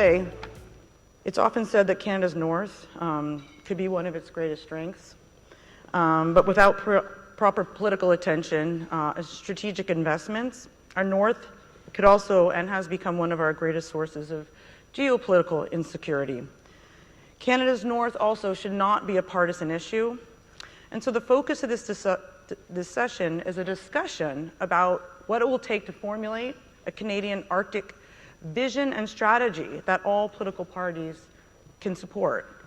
say, it's often said that Canada's north could be one of its greatest strengths, but without proper political attention and strategic investments, our north could also and has become one of our greatest sources of geopolitical insecurity. Canada's north also should not be a partisan issue, and so the focus of this session is a discussion about what it will take to formulate a Canadian Arctic vision and strategy that all political parties can support.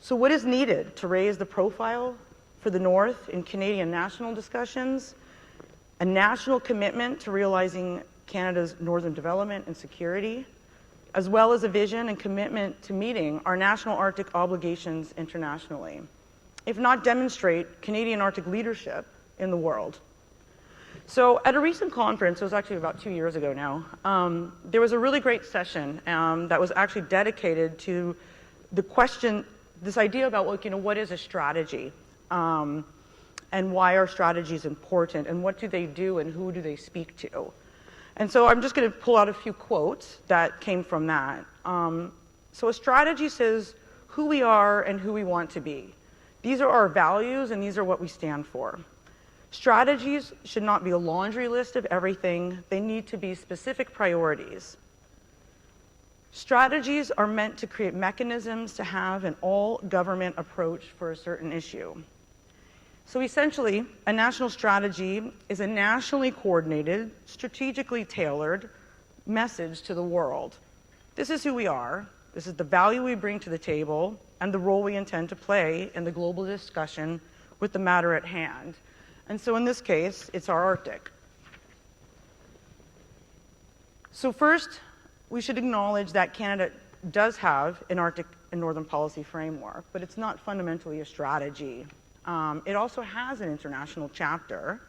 So what is needed to raise the profile for the North in Canadian national discussions? A national commitment to realizing Canada's northern development and security, as well as a vision and commitment to meeting our national Arctic obligations internationally, if not demonstrate Canadian Arctic leadership in the world. So at a recent conference, it was actually about 2 years ago now, there was a really great session that was actually dedicated to the question, this idea about what is a strategy, and why are strategies important, and what do they do, and who do they speak to? And so I'm just going to pull out a few quotes that came from that. So a strategy says who we are and who we want to be. These are our values, and these are what we stand for. Strategies should not be a laundry list of everything. They need to be specific priorities. Strategies are meant to create mechanisms to have an all-government approach for a certain issue. So essentially, a national strategy is a nationally coordinated, strategically tailored message to the world. This is who we are, this is the value we bring to the table, and the role we intend to play in the global discussion with the matter at hand. And so in this case, it's our Arctic. So first, we should acknowledge that Canada does have an Arctic and Northern policy framework, but it's not fundamentally a strategy. It also has an international chapter.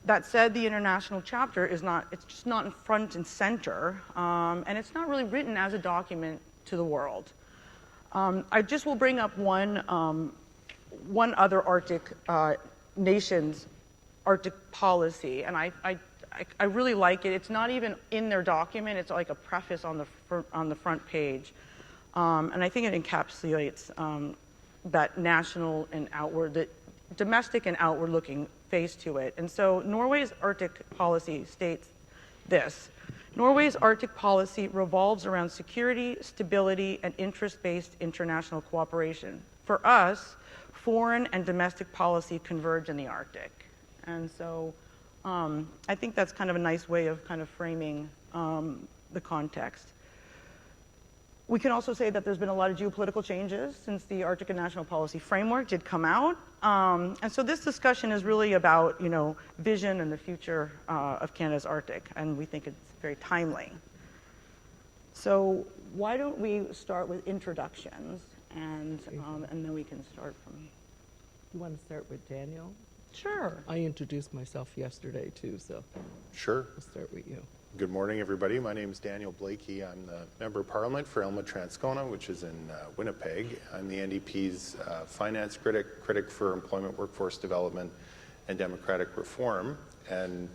That said, the international chapter it's just not in front and center, and it's not really written as a document to the world. I just will bring up one other Arctic nation's Arctic policy, and I really like it. It's not even in their document. It's like a preface on the front page, and I think it encapsulates that national and outward, that domestic and outward-looking face to it. And so Norway's Arctic policy states this: Norway's Arctic policy revolves around security, stability, and interest-based international cooperation. For us, foreign and domestic policy converge in the Arctic. And so I think that's kind of a nice way of kind of framing the context. We can also say that there's been a lot of geopolitical changes since the Arctic and National Policy Framework did come out. And so this discussion is really about, vision and the future of Canada's Arctic, and we think it's very timely. So why don't we start with introductions, and then we can start from... You want to start with Daniel? Sure. I introduced myself yesterday too, so Sure. I'll start with you. Good morning, everybody. My name is Daniel Blakey. I'm the Member of Parliament for Elma-Transcona, which is in Winnipeg. I'm the NDP's finance critic for employment, workforce development, and democratic reform, and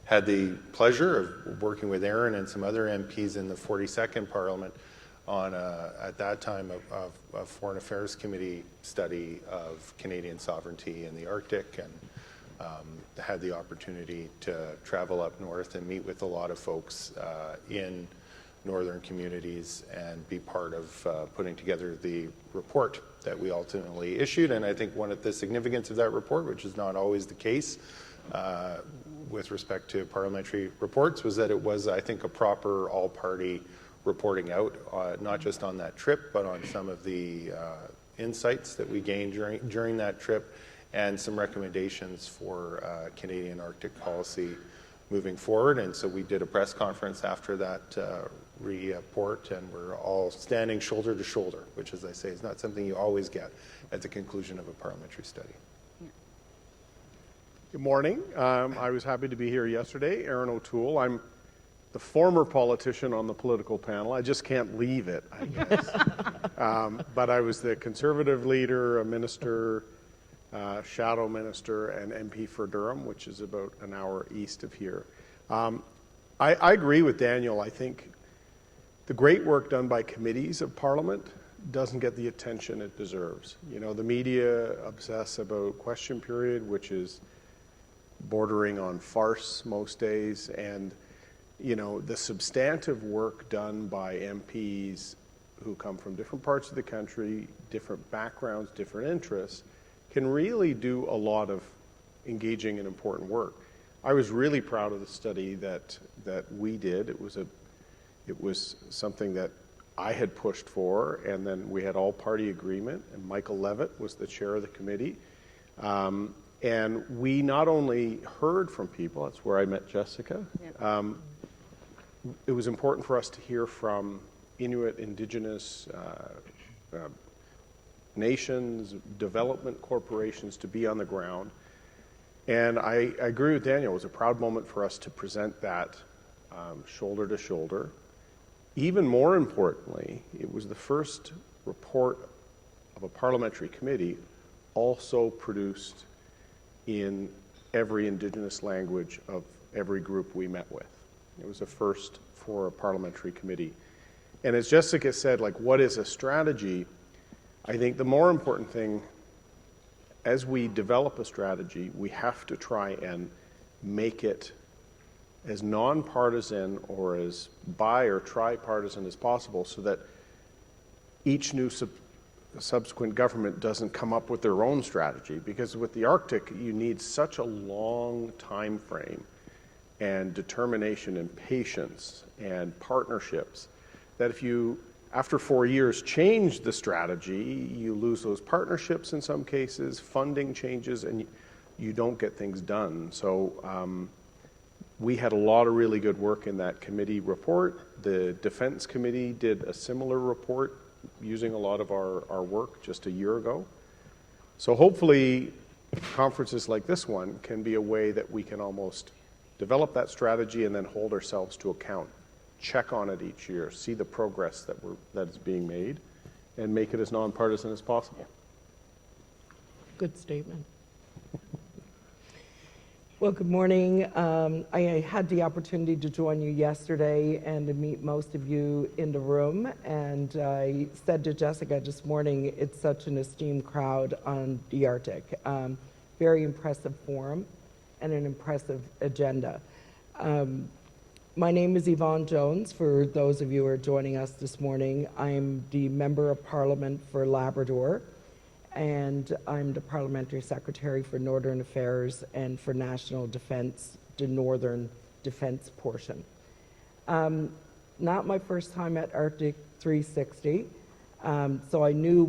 had the pleasure of working with Aaron and some other MPs in the 42nd Parliament on, at that time, a Foreign Affairs Committee study of Canadian sovereignty in the Arctic, and had the opportunity to travel up north and meet with a lot of folks in northern communities and be part of putting together the report that we ultimately issued. And I think one of the significance of that report, which is not always the case with respect to parliamentary reports, was that it was, I think, a proper all-party reporting out, not just on that trip, but on some of the insights that we gained during that trip, and some recommendations for Canadian Arctic policy moving forward. And so we did a press conference after that report, and we're all standing shoulder to shoulder, which, as I say, is not something you always get at the conclusion of a parliamentary study. Good morning. I was happy to be here yesterday. Aaron O'Toole. I'm the former politician on the political panel. I just can't leave it, I guess. But I was the Conservative leader, a minister, shadow minister, and MP for Durham, which is about an hour east of here. I agree with Daniel. I think the great work done by committees of Parliament doesn't get the attention it deserves. You know, the media obsess about question period, which is bordering on farce most days, and you know, the substantive work done by MPs who come from different parts of the country, different backgrounds, different interests, can really do a lot of engaging and important work. I was really proud of the study that we did. It was something that I had pushed for, and then we had all-party agreement, and Michael Levitt was the chair of the committee. And we not only heard from people, that's where I met Jessica. Yeah. It was important for us to hear from Inuit, Indigenous nations, development corporations, to be on the ground. And I agree with Daniel. It was a proud moment for us to present that shoulder to shoulder. Even more importantly, it was the first report of a parliamentary committee also produced in every Indigenous language of every group we met with. It was a first for a parliamentary committee. And as Jessica said, like, what is a strategy? I think the more important thing, as we develop a strategy, we have to try and make it as nonpartisan or as bi or tripartisan as possible, so that each new subsequent government doesn't come up with their own strategy. Because with the Arctic, you need such a long time frame and determination and patience and partnerships that if you, after 4 years, change the strategy, you lose those partnerships in some cases, funding changes, and you don't get things done. So we had a lot of really good work in that committee report. The Defense Committee did a similar report using a lot of our work just a year ago. So hopefully conferences like this one can be a way that we can almost develop that strategy and then hold ourselves to account, check on it each year, see the progress that is being made, and make it as nonpartisan as possible. Good statement. Well, good morning. I had the opportunity to join you yesterday and to meet most of you in the room. And I said to Jessica this morning, it's such an esteemed crowd on the Arctic. Very impressive forum and an impressive agenda. My name is Yvonne Jones, for those of you who are joining us this morning. I'm the Member of Parliament for Labrador, and I'm the Parliamentary Secretary for Northern Affairs and for National Defence, the Northern Defence portion. Not my first time at Arctic 360, so I knew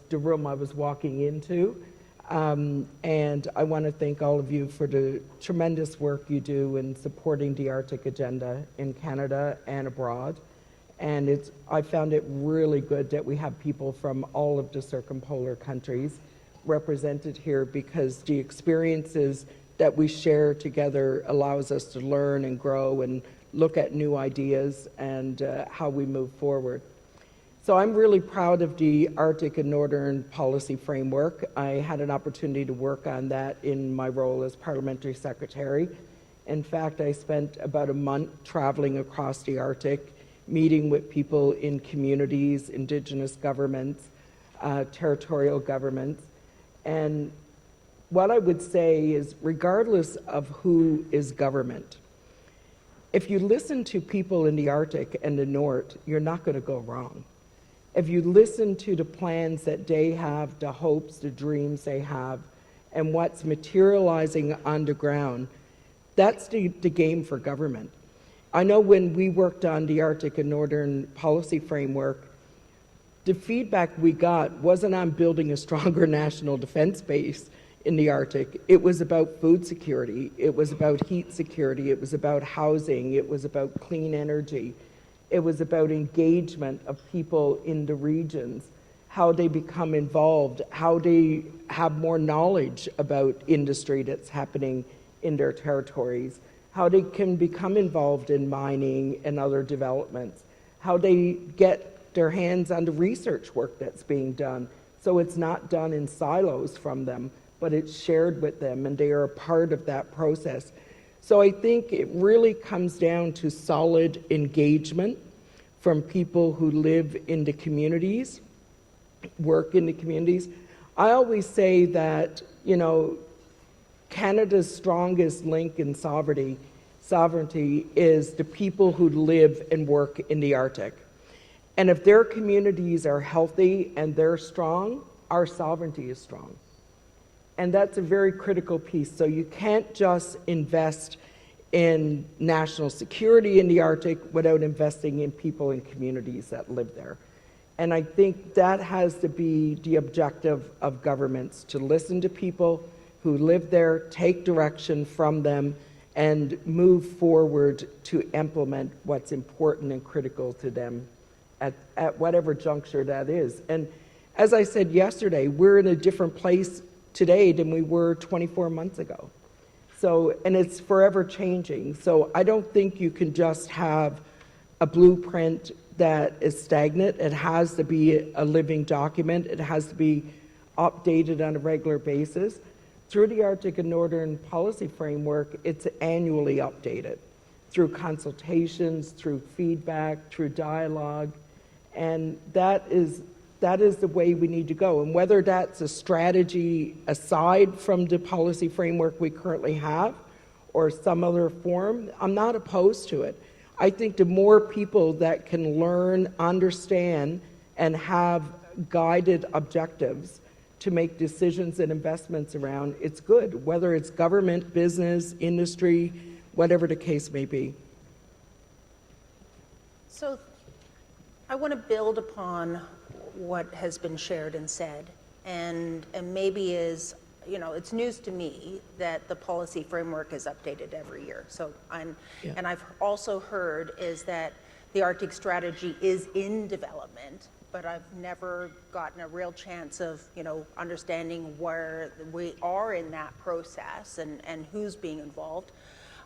the room I was walking into. And I want to thank all of you for the tremendous work you do in supporting the Arctic agenda in Canada and abroad. And I found it really good that we have people from all of the circumpolar countries represented here, because the experiences that we share together allows us to learn and grow and look at new ideas and how we move forward. So I'm really proud of the Arctic and Northern Policy Framework. I had an opportunity to work on that in my role as Parliamentary Secretary. In fact, I spent about a month traveling across the Arctic, meeting with people in communities, Indigenous governments, territorial governments. And what I would say is, regardless of who is government, if you listen to people in the Arctic and the North, you're not going to go wrong. If you listen to the plans that they have, the hopes, the dreams they have, and what's materializing on the ground, that's the game for government. I know when we worked on the Arctic and Northern Policy Framework, the feedback we got wasn't on building a stronger national defense base in the Arctic. It was about food security. It was about heat security. It was about housing. It was about clean energy. It was about engagement of people in the regions, how they become involved, how they have more knowledge about industry that's happening in their territories, how they can become involved in mining and other developments, how they get their hands on the research work that's being done. So it's not done in silos from them, but it's shared with them, and they are a part of that process. So I think it really comes down to solid engagement from people who live in the communities, work in the communities. I always say that, you know, Canada's strongest link in sovereignty is the people who live and work in the Arctic. And if their communities are healthy and they're strong, our sovereignty is strong. And that's a very critical piece. So you can't just invest in national security in the Arctic without investing in people and communities that live there. And I think that has to be the objective of governments, to listen to people who live there, take direction from them, and move forward to implement what's important and critical to them at whatever juncture that is. And as I said yesterday, we're in a different place today than we were 24 months ago. So, and it's forever changing. So I don't think you can just have a blueprint that is stagnant. It has to be a living document. It has to be updated on a regular basis. Through the Arctic and Northern Policy Framework, it's annually updated through consultations, through feedback, through dialogue, and that is the way we need to go. And whether that's a strategy aside from the policy framework we currently have or some other form, I'm not opposed to it. I think the more people that can learn, understand, and have guided objectives to make decisions and investments around, it's good, whether it's government, business, industry, whatever the case may be. So I want to build upon what has been shared and said, and maybe is, you know, it's news to me that the policy framework is updated every year. So and I've also heard is that the Arctic strategy is in development, but I've never gotten a real chance of, you know, understanding where we are in that process and who's being involved.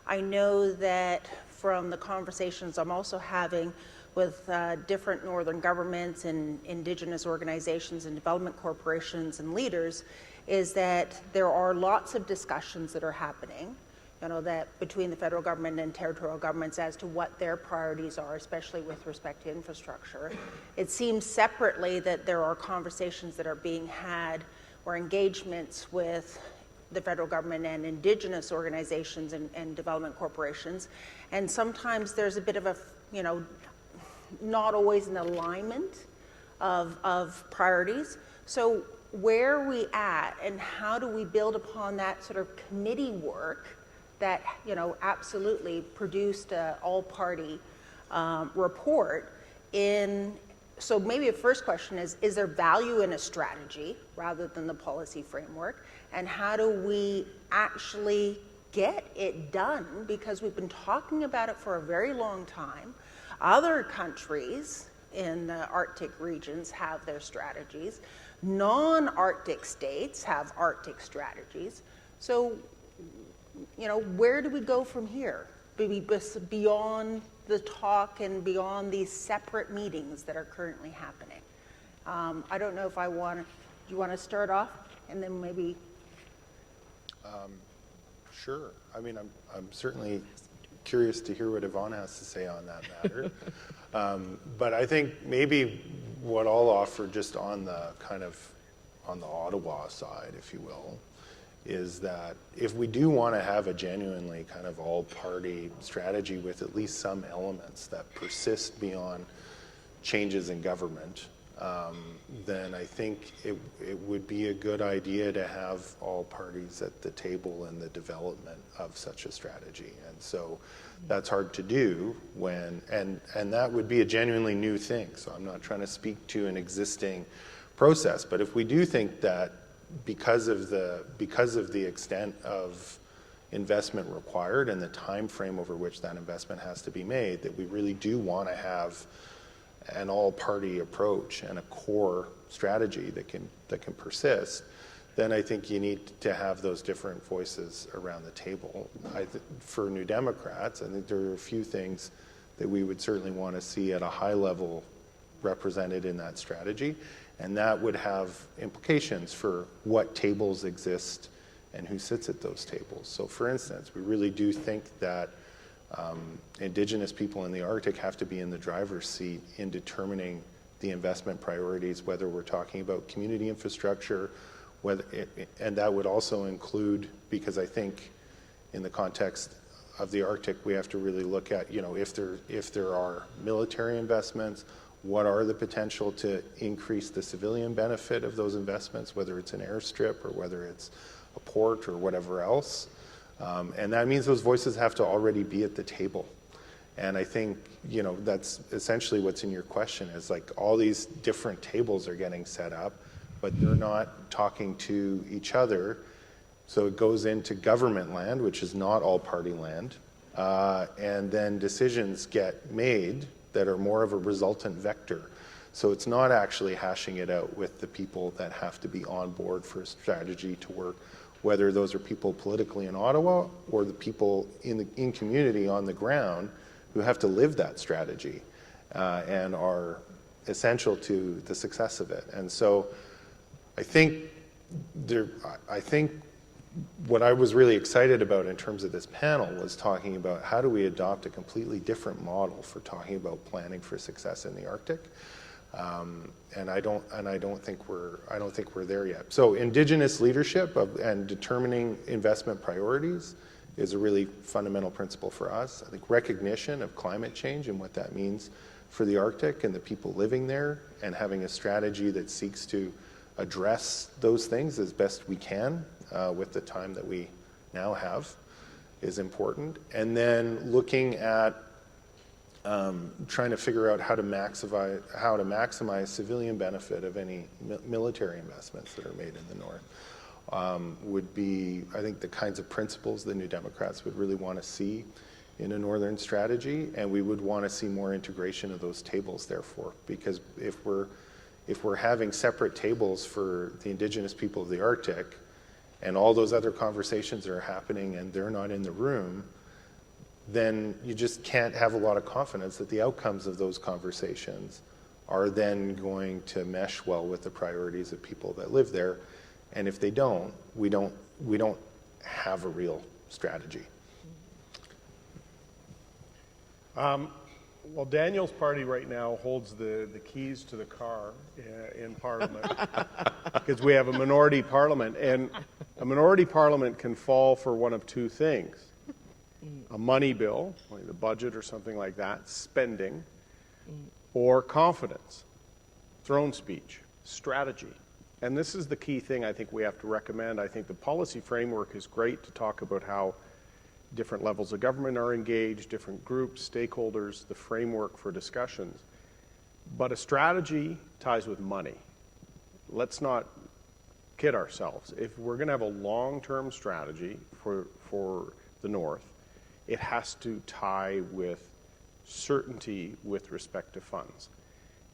I know that from the conversations I'm also having with different northern governments and Indigenous organizations and development corporations and leaders, is that there are lots of discussions that are happening, you know, that between the federal government and territorial governments as to what their priorities are, especially with respect to infrastructure. It seems separately that there are conversations that are being had or engagements with the federal government and Indigenous organizations and development corporations. And sometimes there's a bit of a, you know, not always an alignment of priorities. So where are we at and how do we build upon that sort of committee work that, you know, absolutely produced an all-party report in, so maybe a first question is there value in a strategy rather than the policy framework? And how do we actually get it done? Because we've been talking about it for a very long time. Other countries in the Arctic regions have their strategies. Non-Arctic states have Arctic strategies. So, you know, where do we go from here? Beyond the talk and beyond these separate meetings that are currently happening. I don't know if do you want to start off and then maybe? Sure. I mean, I'm certainly curious to hear what Yvonne has to say on that matter. But I think maybe what I'll offer just on the Ottawa side, if you will, is that if we do want to have a genuinely kind of all-party strategy with at least some elements that persist beyond changes in government, then I think it would be a good idea to have all parties at the table in the development of such a strategy. And so that's hard to do when, and that would be a genuinely new thing. So I'm not trying to speak to an existing process, but if we do think that because of the extent of investment required and the time frame over which that investment has to be made, that we really do want to have an all-party approach and a core strategy that can persist, then I think you need to have those different voices around the table. For New Democrats, I think there are a few things that we would certainly want to see at a high level represented in that strategy, and that would have implications for what tables exist and who sits at those tables. So for instance, we really do think that Indigenous people in the Arctic have to be in the driver's seat in determining the investment priorities, whether we're talking about community infrastructure, and that would also include, because I think in the context of the Arctic, we have to really look at, if there are military investments, what are the potential to increase the civilian benefit of those investments, whether it's an airstrip or whether it's a port or whatever else. And that means those voices have to already be at the table. And I think, that's essentially what's in your question, is like all these different tables are getting set up, but they're not talking to each other. So it goes into government land, which is not all party land, and then decisions get made that are more of a resultant vector. So it's not actually hashing it out with the people that have to be on board for a strategy to work, whether those are people politically in Ottawa or the people in community on the ground who have to live that strategy and are essential to the success of it. And so I think what I was really excited about in terms of this panel was talking about how do we adopt a completely different model for talking about planning for success in the Arctic. And I don't think we're there yet. So Indigenous leadership and determining investment priorities is a really fundamental principle for us. I think recognition of climate change and what that means for the Arctic and the people living there, and having a strategy that seeks to address those things as best we can with the time that we now have is important. And then looking at trying to figure out how to maximize civilian benefit of any military investments that are made in the North would be, I think, the kinds of principles the New Democrats would really want to see in a Northern strategy, and we would want to see more integration of those tables, therefore, because if we're having separate tables for the Indigenous people of the Arctic, and all those other conversations are happening and they're not in the room, then you just can't have a lot of confidence that the outcomes of those conversations are then going to mesh well with the priorities of people that live there. And if they don't, we don't have a real strategy. Well, Daniel's party right now holds the keys to the car in Parliament because we have a minority parliament, and a minority parliament can fall for one of two things: a money bill, like the budget or something like that, spending, or confidence, throne speech, strategy. And this is the key thing I think we have to recommend. I think the policy framework is great to talk about how different levels of government are engaged, different groups, stakeholders, the framework for discussions. But a strategy ties with money. Let's not kid ourselves. If we're going to have a long-term strategy for the North, it has to tie with certainty with respect to funds.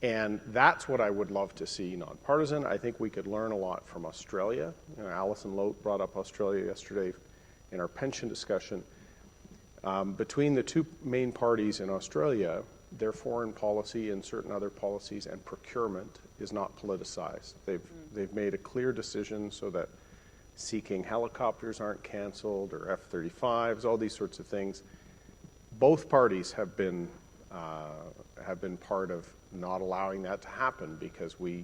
And that's what I would love to see nonpartisan. I think we could learn a lot from Australia. Alison Lote brought up Australia yesterday in our pension discussion. Between the two main parties in Australia, their foreign policy and certain other policies and procurement is not politicized. They've made a clear decision so that seeking helicopters aren't canceled, or F-35s, all these sorts of things. Both parties have been part of not allowing that to happen, because we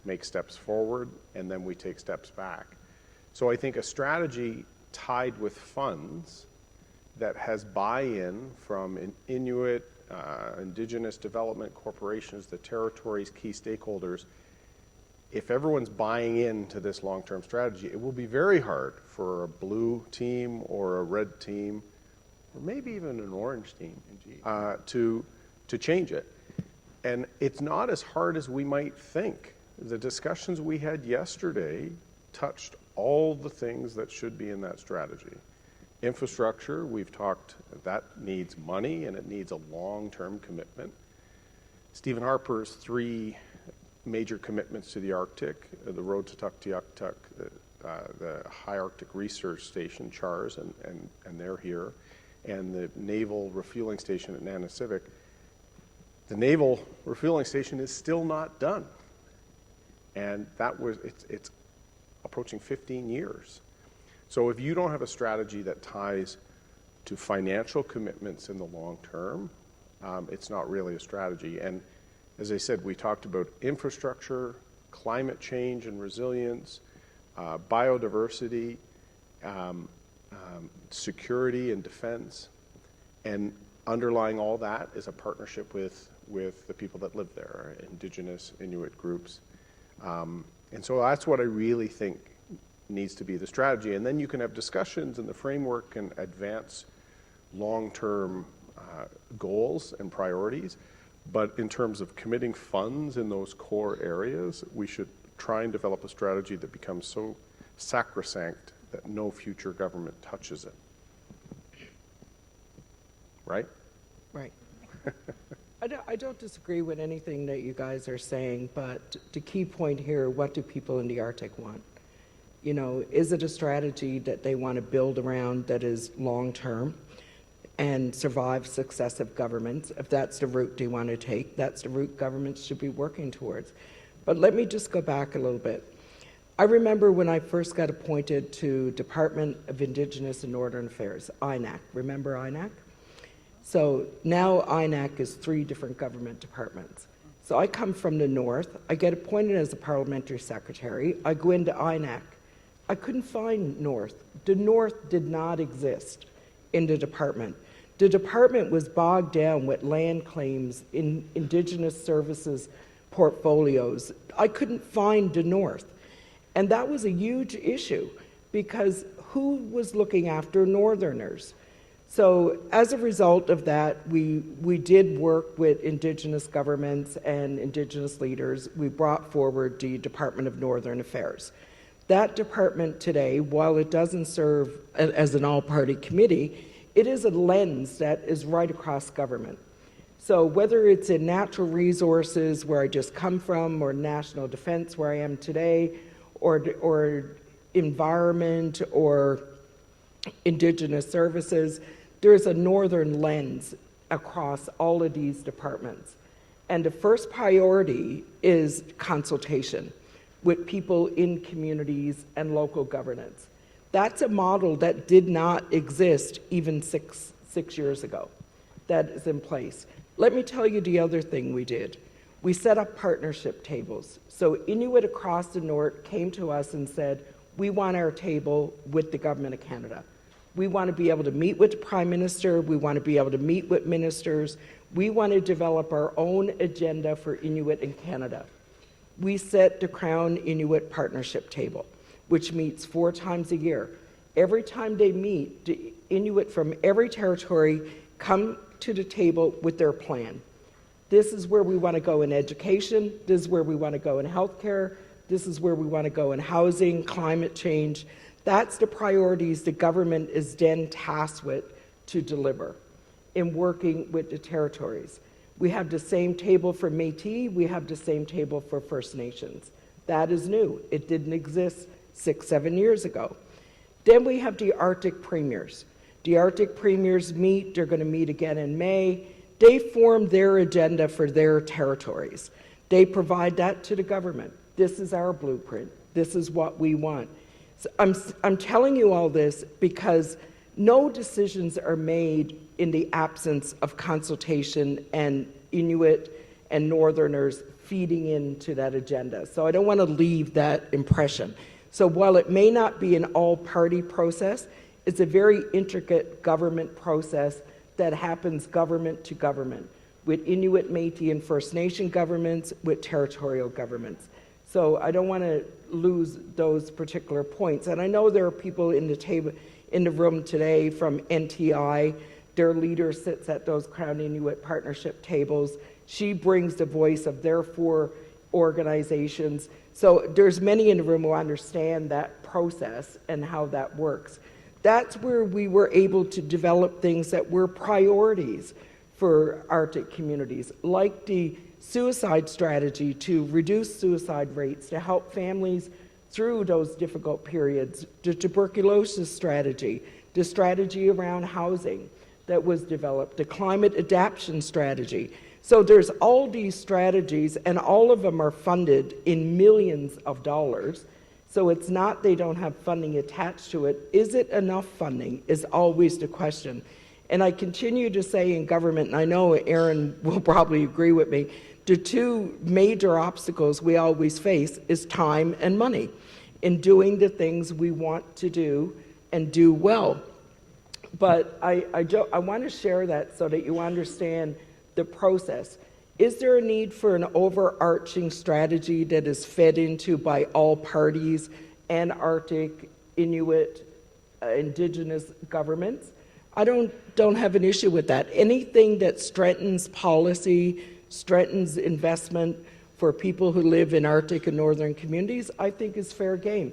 make steps forward and then we take steps back. So I think a strategy tied with funds that has buy-in from Inuit, Indigenous development corporations, the territories, key stakeholders. If everyone's buying into this long-term strategy, it will be very hard for a blue team or a red team, or maybe even an orange team, to change it. And it's not as hard as we might think. The discussions we had yesterday touched all the things that should be in that strategy. Infrastructure, we've talked, that needs money and it needs a long-term commitment. Stephen Harper's 3 major commitments to the Arctic, the road to Tuktoyaktuk, the High Arctic Research Station, CHARS, and they're here, and the Naval Refueling Station at Nanisivik. The Naval Refueling Station is still not done. And it's approaching 15 years. So if you don't have a strategy that ties to financial commitments in the long term, it's not really a strategy. And as I said, we talked about infrastructure, climate change and resilience, biodiversity, security and defense, and underlying all that is a partnership with the people that live there, Indigenous, Inuit groups. And so that's what I really think needs to be the strategy. And then you can have discussions and the framework can advance long-term goals and priorities. But in terms of committing funds in those core areas, we should try and develop a strategy that becomes so sacrosanct that no future government touches it. Right? Right. I don't disagree with anything that you guys are saying, but the key point here, what do people in the Arctic want? You know, is it a strategy that they want to build around that is long-term and survive successive governments? If that's the route they want to take, that's the route governments should be working towards. But let me just go back a little bit. I remember when I first got appointed to Department of Indigenous and Northern Affairs, INAC. Remember INAC? So now INAC is 3 different government departments. So I come from the north. I get appointed as a parliamentary secretary. I go into INAC. I couldn't find north. The north did not exist in the department. The department was bogged down with land claims in Indigenous services portfolios. I couldn't find the north. And that was a huge issue because who was looking after Northerners? So as a result of that, we did work with Indigenous governments and Indigenous leaders. We brought forward the Department of Northern Affairs. That department today, while it doesn't serve as an all-party committee, it is a lens that is right across government. So whether it's in natural resources, where I just come from, or national defense, where I am today, or environment, or Indigenous services, there's a northern lens across all of these departments. And the first priority is consultation with people in communities and local governance. That's a model that did not exist even six years ago. That is in place. Let me tell you the other thing we did. We set up partnership tables. So Inuit across the north came to us and said, we want our table with the Government of Canada. We want to be able to meet with the Prime Minister. We want to be able to meet with ministers. We want to develop our own agenda for Inuit in Canada. We set the Crown Inuit Partnership Table, which meets 4 times a year. Every time they meet, the Inuit from every territory come to the table with their plan. This is where we want to go in education. This is where we want to go in healthcare. This is where we want to go in housing, climate change. That's the priorities the government is then tasked with to deliver in working with the territories. We have the same table for Métis. We have the same table for First Nations. That is new. It didn't exist 6-7 years ago. Then we have the Arctic premiers. The Arctic premiers meet. They're going to meet again in May. They form their agenda for their territories. They provide that to the government. This is our blueprint. This is what we want. So I'm telling you all this because no decisions are made in the absence of consultation and Inuit and Northerners feeding into that agenda. So I don't want to leave that impression. So while it may not be an all-party process, it's a very intricate government process that happens government to government, with Inuit, Métis, and First Nation governments, with territorial governments. So I don't want to lose those particular points. And I know there are people in the room today from NTI. Their leader sits at those Crown Inuit partnership tables. She brings the voice of their 4 organizations. So there's many in the room who understand that process and how that works. That's where we were able to develop things that were priorities for Arctic communities, like the suicide strategy to reduce suicide rates, to help families through those difficult periods, the tuberculosis strategy, the strategy around housing that was developed, the climate adaptation strategy. So there's all these strategies, and all of them are funded in millions of dollars. So it's not they don't have funding attached to it. Is it enough funding is always the question. And I continue to say in government, and I know Aaron will probably agree with me, the two major obstacles we always face is time and money in doing the things we want to do and do well. But I want to share that so that you understand the process. Is there a need for an overarching strategy that is fed into by all parties and Arctic, Inuit, Indigenous governments? I don't have an issue with that. Anything that strengthens policy, strengthens investment for people who live in Arctic and northern communities, I think is fair game.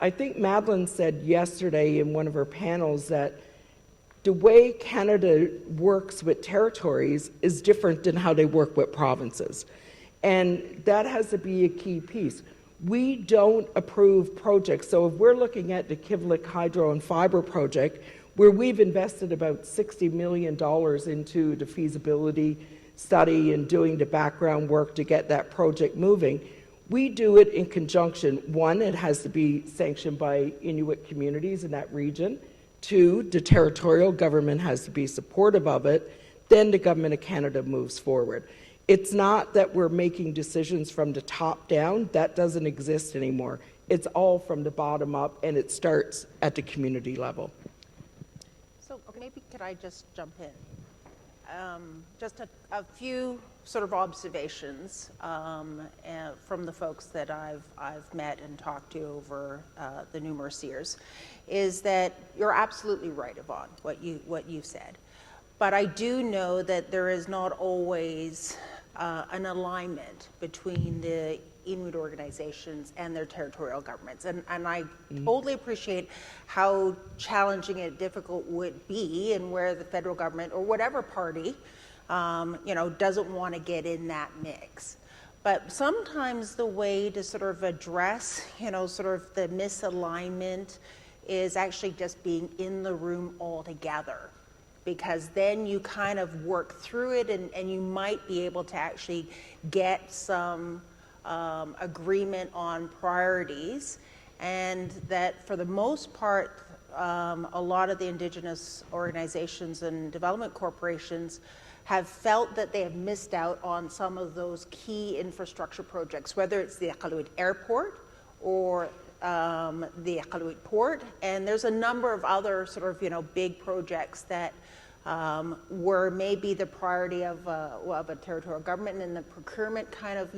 I think Madeleine said yesterday in one of her panels that the way Canada works with territories is different than how they work with provinces. And that has to be a key piece. We don't approve projects. So if we're looking at the Kivalliq Hydro and Fiber project, where we've invested about $60 million into the feasibility study and doing the background work to get that project moving, we do it in conjunction. One, it has to be sanctioned by Inuit communities in that region. Two, the territorial government has to be supportive of it. Then the Government of Canada moves forward. It's not that we're making decisions from the top down. That doesn't exist anymore. It's all from the bottom up, and it starts at the community level. So maybe could I just jump in? Just a few sort of observations from the folks that I've met and talked to over the numerous years, is that you're absolutely right, Yvonne, what you've said. But I do know that there is not always an alignment between the Inuit organizations and their territorial governments. And I totally appreciate how challenging and difficult would be, and where the federal government or whatever party, doesn't want to get in that mix. But sometimes the way to sort of address, sort of the misalignment is actually just being in the room all together. Because then you kind of work through it, and you might be able to actually get some agreement on priorities, and that for the most part, a lot of the Indigenous organizations and development corporations have felt that they have missed out on some of those key infrastructure projects, whether it's the Iqaluit Airport or the Iqaluit Port, and there's a number of other sort of big projects that were maybe the priority of a territorial government, and the procurement kind of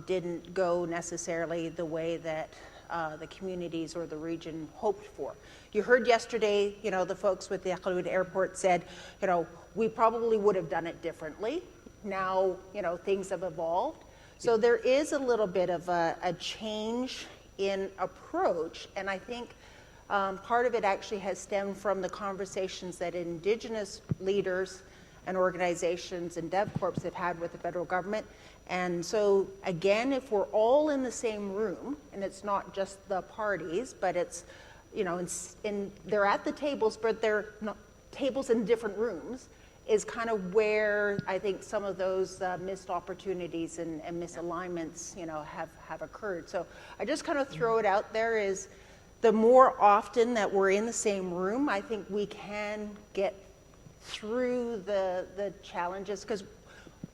didn't go necessarily the way that the communities or the region hoped for. You heard yesterday, the folks with the Iqaluit Airport said, we probably would have done it differently. Now, things have evolved. So there is a little bit of a change in approach, and I think part of it actually has stemmed from the conversations that Indigenous leaders and organizations and DevCorps have had with the federal government. And so again, if we're all in the same room, and it's not just the parties, but it's, they're at the tables, but they're not tables in different rooms, is kind of where I think some of those missed opportunities and misalignments, have occurred. So I just kind of throw it out there, is the more often that we're in the same room, I think we can get through the challenges, because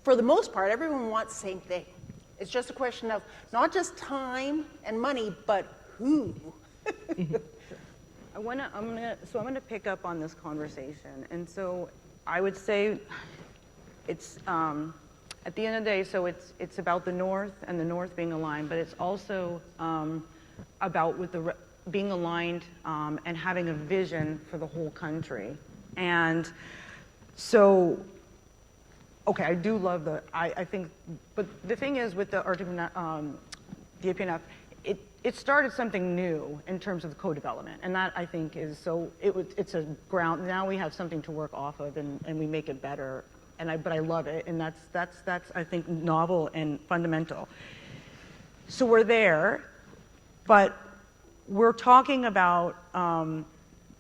for the most part, everyone wants the same thing. It's just a question of not just time and money, but who. I'm gonna pick up on this conversation, and so I would say it's at the end of the day, so it's about the North and the North being aligned, but it's also about being aligned and having a vision for the whole country. And so, okay, I do love I think, but the thing is with the Arctic, the APNF, it started something new in terms of co-development, and that I think is it's a ground. Now we have something to work off of, and we make it better. But I love it, and that's I think novel and fundamental. So we're there, but we're talking about,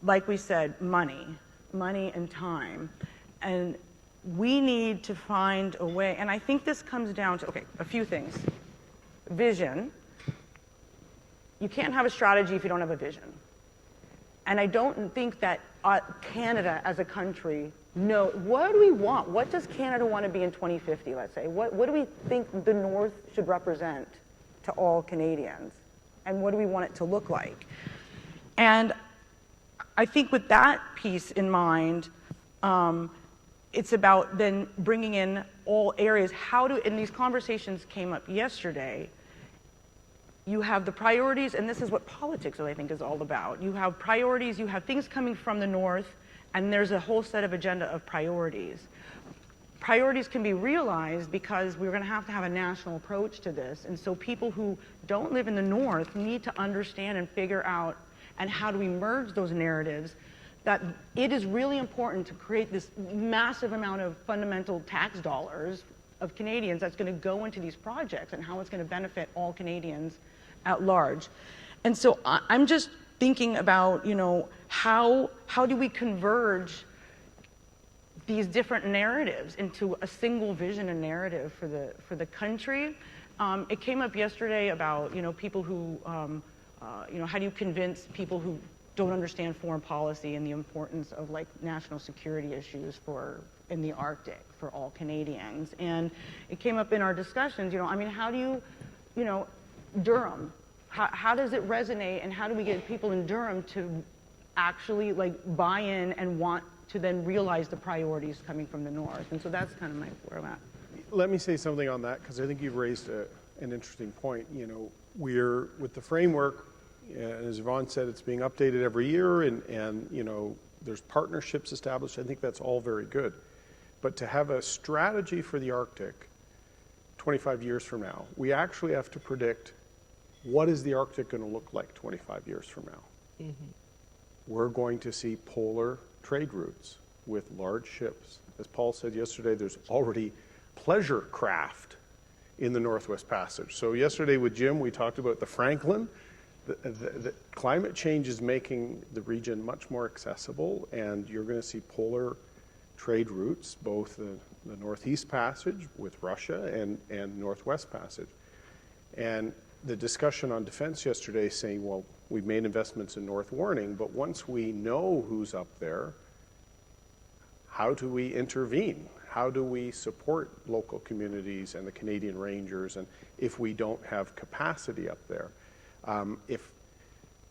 like we said, money and time, and we need to find a way. And I think this comes down to a few things: vision. you can't have a strategy if you don't have a vision. And I don't think that Canada as a country what do we want? What does Canada want to be in 2050, let's say? What do we think the North should represent to all Canadians? And what do we want it to look like? And I think with that piece in mind, it's about then bringing in all areas. And these conversations came up yesterday. You have the priorities, and this is what politics, I think, is all about. You have priorities, you have things coming from the North, and there's a whole set of agenda of priorities. Priorities can be realized because we're going to have a national approach to this. And so people who don't live in the North need to understand and figure out, and how do we merge those narratives, that it is really important to create this massive amount of fundamental tax dollars of Canadians that's going to go into these projects, and how it's going to benefit all Canadians at large. And so I'm just thinking about, how do we converge these different narratives into a single vision and narrative for the country. It came up yesterday about people who how do you convince people who don't understand foreign policy and the importance of national security issues in the Arctic for all Canadians. And it came up in our discussions. How do you Durham? How does it resonate, and how do we get people in Durham to actually buy in and want to then realize the priorities coming from the North? And so that's kind of where I'm at. Let me say something on that, because I think you've raised an interesting point. We're with the framework, as Yvonne said, it's being updated every year, and there's partnerships established. I think that's all very good. But to have a strategy for the Arctic 25 years from now, we actually have to predict what is the Arctic going to look like 25 years from now. Mm-hmm. We're going to see polar trade routes with large ships. As Paul said yesterday, there's already pleasure craft in the Northwest Passage. So yesterday with Jim, we talked about the Franklin. The climate change is making the region much more accessible, and you're going to see polar trade routes, both the Northeast Passage with Russia and Northwest Passage. And the discussion on defense yesterday saying, well, we've made investments in North Warning, but once we know who's up there, how do we intervene? How do we support local communities and the Canadian Rangers, and if we don't have capacity up there?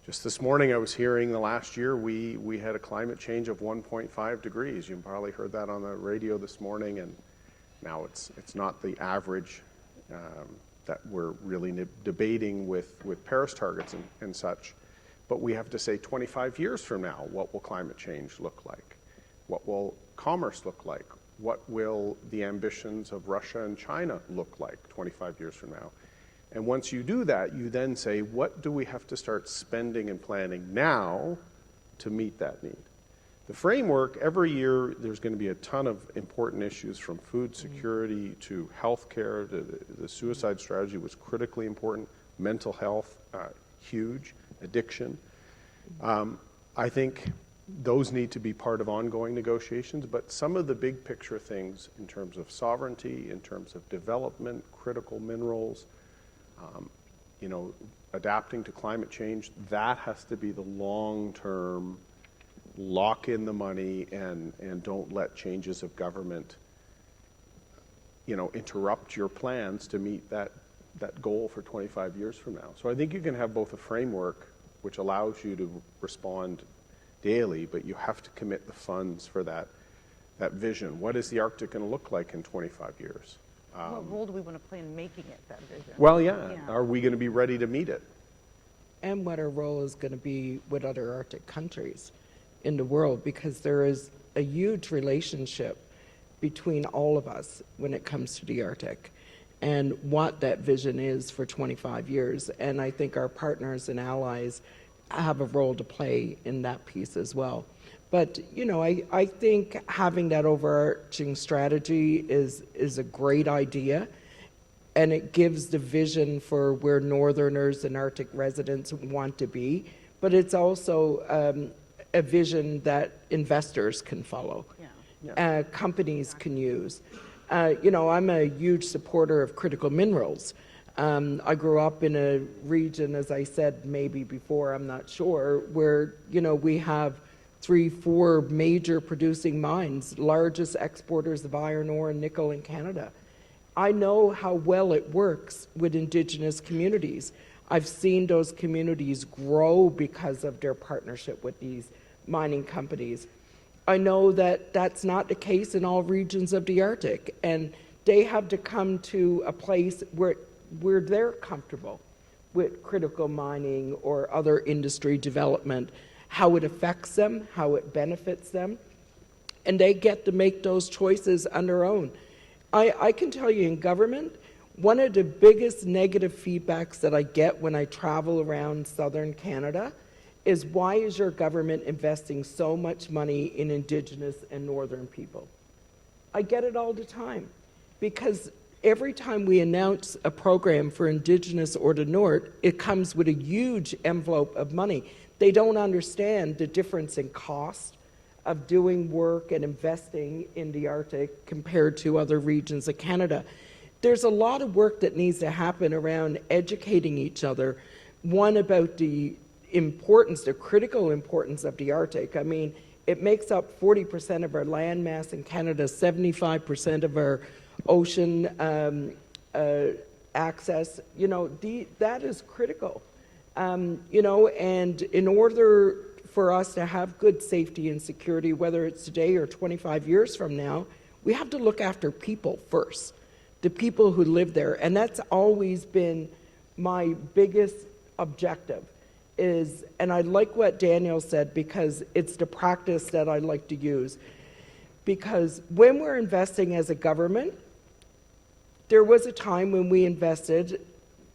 Just this morning I was hearing the last year we had a climate change of 1.5 degrees. You probably heard that on the radio this morning, and now it's not the average that we're really debating with Paris targets and such. But we have to say 25 years from now, what will climate change look like? What will commerce look like? What will the ambitions of Russia and China look like 25 years from now? And once you do that, you then say, what do we have to start spending and planning now to meet that need? The framework, every year there's going to be a ton of important issues, from food security to healthcare. The suicide strategy was critically important. Mental health, huge. Addiction. I think those need to be part of ongoing negotiations, but some of the big picture things in terms of sovereignty, in terms of development, critical minerals, adapting to climate change, that has to be the long-term, lock in the money and don't let changes of government, interrupt your plans to meet that goal for 25 years from now. So I think you can have both a framework which allows you to respond daily, but you have to commit the funds for that vision. What is the Arctic going to look like in 25 years? What role do we want to play in making it that vision? Well, yeah. Are we going to be ready to meet it? And what our role is going to be with other Arctic countries in the world, because there is a huge relationship between all of us when it comes to the Arctic and what that vision is for 25 years. And I think our partners and allies have a role to play in that piece as well. But, I think having that overarching strategy is a great idea, and it gives the vision for where Northerners and Arctic residents want to be. But it's also a vision that investors can follow, companies can use. I'm a huge supporter of critical minerals. I grew up in a region, as I said, maybe before, I'm not sure, where, we have 3-4 major producing mines, largest exporters of iron ore and nickel in Canada. I know how well it works with Indigenous communities. I've seen those communities grow because of their partnership with these mining companies. I know that that's not the case in all regions of the Arctic, and they have to come to a place where they're comfortable with critical mining or other industry development, how it affects them, how it benefits them, and they get to make those choices on their own. I can tell you, in government, one of the biggest negative feedbacks that I get when I travel around southern Canada is, why is your government investing so much money in Indigenous and northern people? I get it all the time, because every time we announce a program for Indigenous or the North, it comes with a huge envelope of money. They don't understand the difference in cost of doing work and investing in the Arctic compared to other regions of Canada. There's a lot of work that needs to happen around educating each other, one, about the importance, the critical importance of the Arctic. I mean, it makes up 40% of our land mass in Canada, 75% of our ocean access. That is critical. And in order for us to have good safety and security, whether it's today or 25 years from now, we have to look after people first, the people who live there. And that's always been my biggest objective is, and I like what Daniel said, because it's the practice that I like to use. Because when we're investing as a government, there was a time when we invested,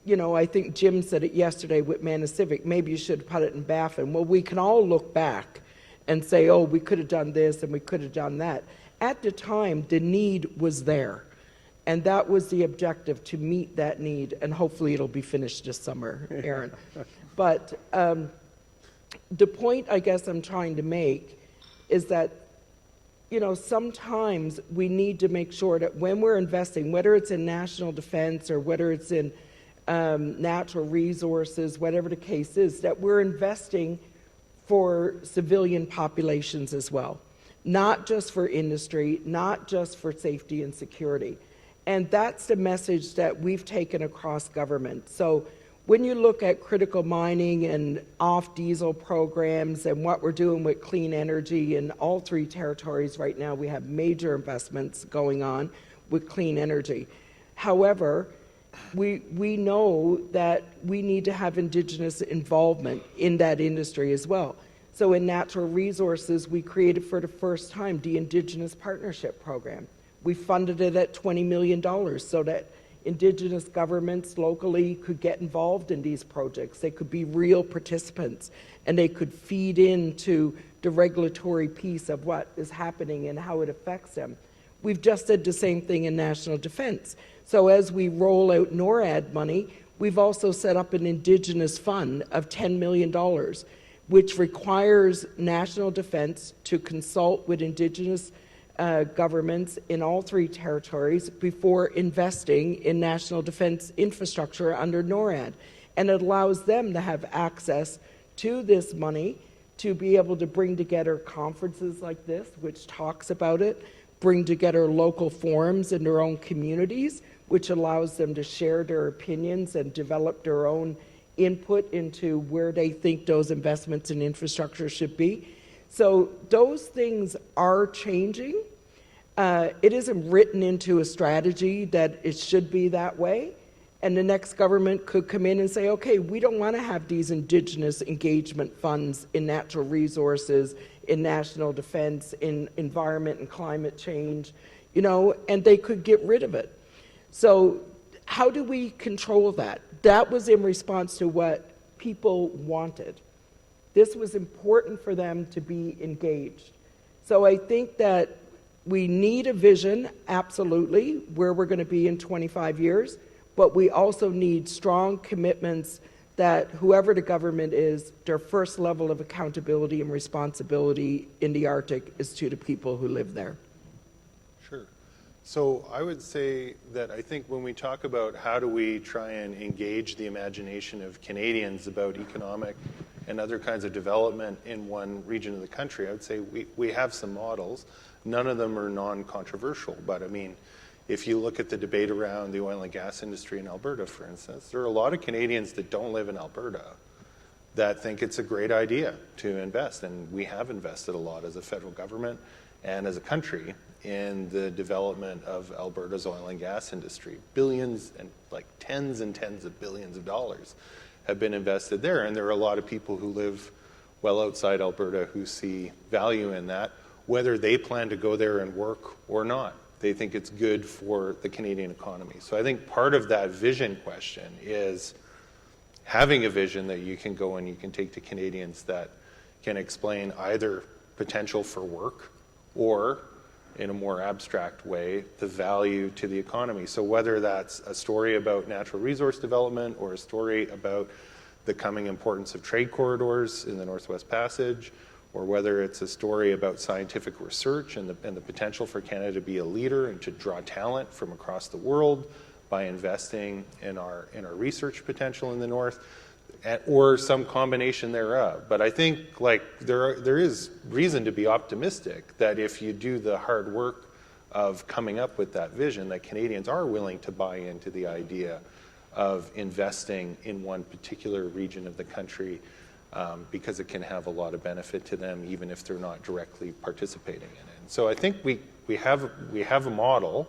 I think Jim said it yesterday with Manicific, maybe you should put it in Baffin. Well, we can all look back and say, oh, we could have done this and we could have done that. At the time, the need was there. And that was the objective, to meet that need. And hopefully it'll be finished this summer, Aaron. But the point I guess I'm trying to make is that, sometimes we need to make sure that when we're investing, whether it's in national defense or whether it's in natural resources, whatever the case is, that we're investing for civilian populations as well, not just for industry, not just for safety and security. And that's the message that we've taken across government. So when you look at critical mining and off-diesel programs and what we're doing with clean energy in all 3 territories right now, we have major investments going on with clean energy. However, we know that we need to have Indigenous involvement in that industry as well. So in natural resources, we created for the first time the Indigenous Partnership Program. We funded it at $20 million so that Indigenous governments locally could get involved in these projects. They could be real participants, and they could feed into the regulatory piece of what is happening and how it affects them. We've just did the same thing in national defense. So as we roll out NORAD money, we've also set up an Indigenous fund of $10 million, which requires national defense to consult with Indigenous governments in all 3 territories before investing in national defense infrastructure under NORAD. And it allows them to have access to this money to be able to bring together conferences like this, which talks about it, bring together local forums in their own communities, which allows them to share their opinions and develop their own input into where they think those investments in infrastructure should be. So those things are changing. It isn't written into a strategy that it should be that way. And the next government could come in and say, okay, we don't want to have these Indigenous engagement funds in natural resources, in national defense, in environment and climate change, and they could get rid of it. So how do we control that? That was in response to what people wanted. This was important for them to be engaged. So I think that we need a vision, absolutely, where we're going to be in 25 years, but we also need strong commitments that whoever the government is, their first level of accountability and responsibility in the Arctic is to the people who live there. Sure. So I would say that I think when we talk about how do we try and engage the imagination of Canadians about economic and other kinds of development in one region of the country, I would say we have some models. None of them are non-controversial, but I mean, if you look at the debate around the oil and gas industry in Alberta, for instance, there are a lot of Canadians that don't live in Alberta that think it's a great idea to invest, and we have invested a lot as a federal government and as a country in the development of Alberta's oil and gas industry. Billions and like tens and tens of billions of dollars have been invested there, and there are a lot of people who live well outside Alberta who see value in that, whether they plan to go there and work or not. They think it's good for the Canadian economy. So I think part of that vision question is having a vision that you can go and you can take to Canadians that can explain either potential for work or, in a more abstract way, the value to the economy. So whether that's a story about natural resource development or a story about the coming importance of trade corridors in the Northwest Passage, or whether it's a story about scientific research and the potential for Canada to be a leader and to draw talent from across the world by investing in our research potential in the North, or some combination thereof. But I think like there is reason to be optimistic that if you do the hard work of coming up with that vision, that Canadians are willing to buy into the idea of investing in one particular region of the country, because it can have a lot of benefit to them, even if they're not directly participating in it. And so I think we have a model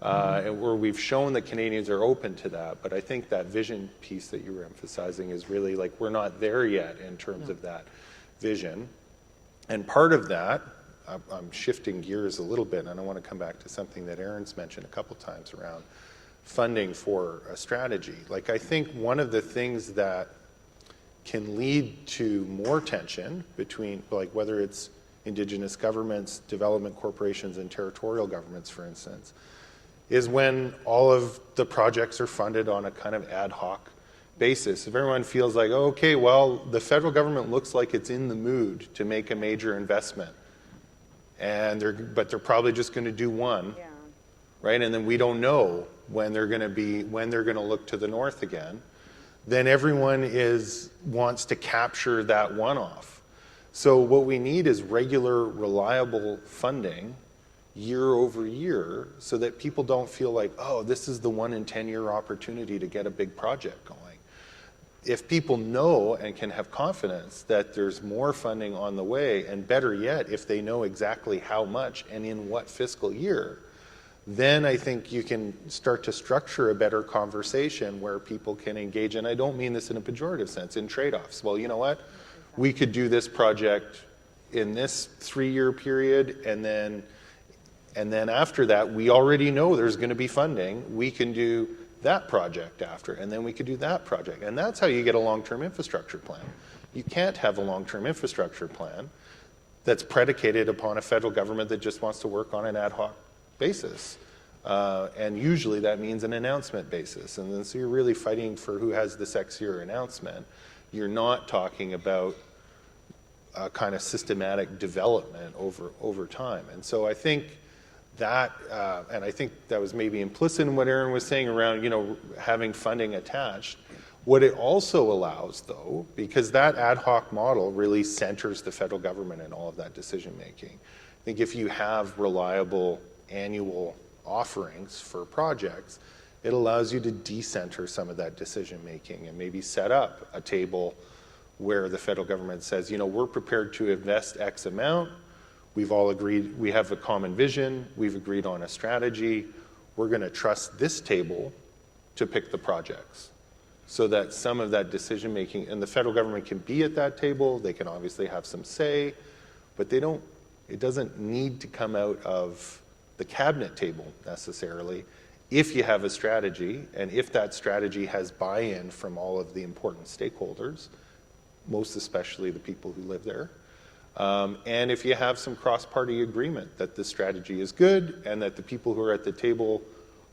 where we've shown that Canadians are open to that, but I think that vision piece that you were emphasizing is really like we're not there yet in terms of that vision. And part of that, I'm shifting gears a little bit, and I want to come back to something that Erin's mentioned a couple times around funding for a strategy. Like I think one of the things that can lead to more tension between, like whether it's Indigenous governments, development corporations, and territorial governments, for instance, is when all of the projects are funded on a kind of ad hoc basis. If everyone feels like, oh, okay, well, the federal government looks like it's in the mood to make a major investment, but they're probably just going to do one, right? And then we don't know when they're going to look to the north again. Then everyone wants to capture that one-off. So what we need is regular, reliable funding year over year so that people don't feel like, oh, this is the 1 in 10-year opportunity to get a big project going. If people know and can have confidence that there's more funding on the way, and better yet, if they know exactly how much and in what fiscal year, then I think you can start to structure a better conversation where people can engage, and I don't mean this in a pejorative sense, in trade-offs. Well, you know what? We could do this project in this 3-year period, and then after that, we already know there's going to be funding. We can do that project after, and then we could do that project. And that's how you get a long-term infrastructure plan. You can't have a long-term infrastructure plan that's predicated upon a federal government that just wants to work on an ad hoc basis. And usually that means an announcement basis. And then so you're really fighting for who has the sexier announcement. You're not talking about a kind of systematic development over time. And so I think that, and I think that was maybe implicit in what Erin was saying around, having funding attached. What it also allows, though, because that ad hoc model really centers the federal government in all of that decision making. I think if you have reliable annual offerings for projects, it allows you to decenter some of that decision making and maybe set up a table where the federal government says, we're prepared to invest X amount. We've all agreed, we have a common vision, we've agreed on a strategy. We're going to trust this table to pick the projects so that some of that decision making, and the federal government can be at that table, they can obviously have some say, but it doesn't need to come out of the cabinet table necessarily if you have a strategy, and if that strategy has buy-in from all of the important stakeholders, most especially the people who live there. And if you have some cross-party agreement that the strategy is good and that the people who are at the table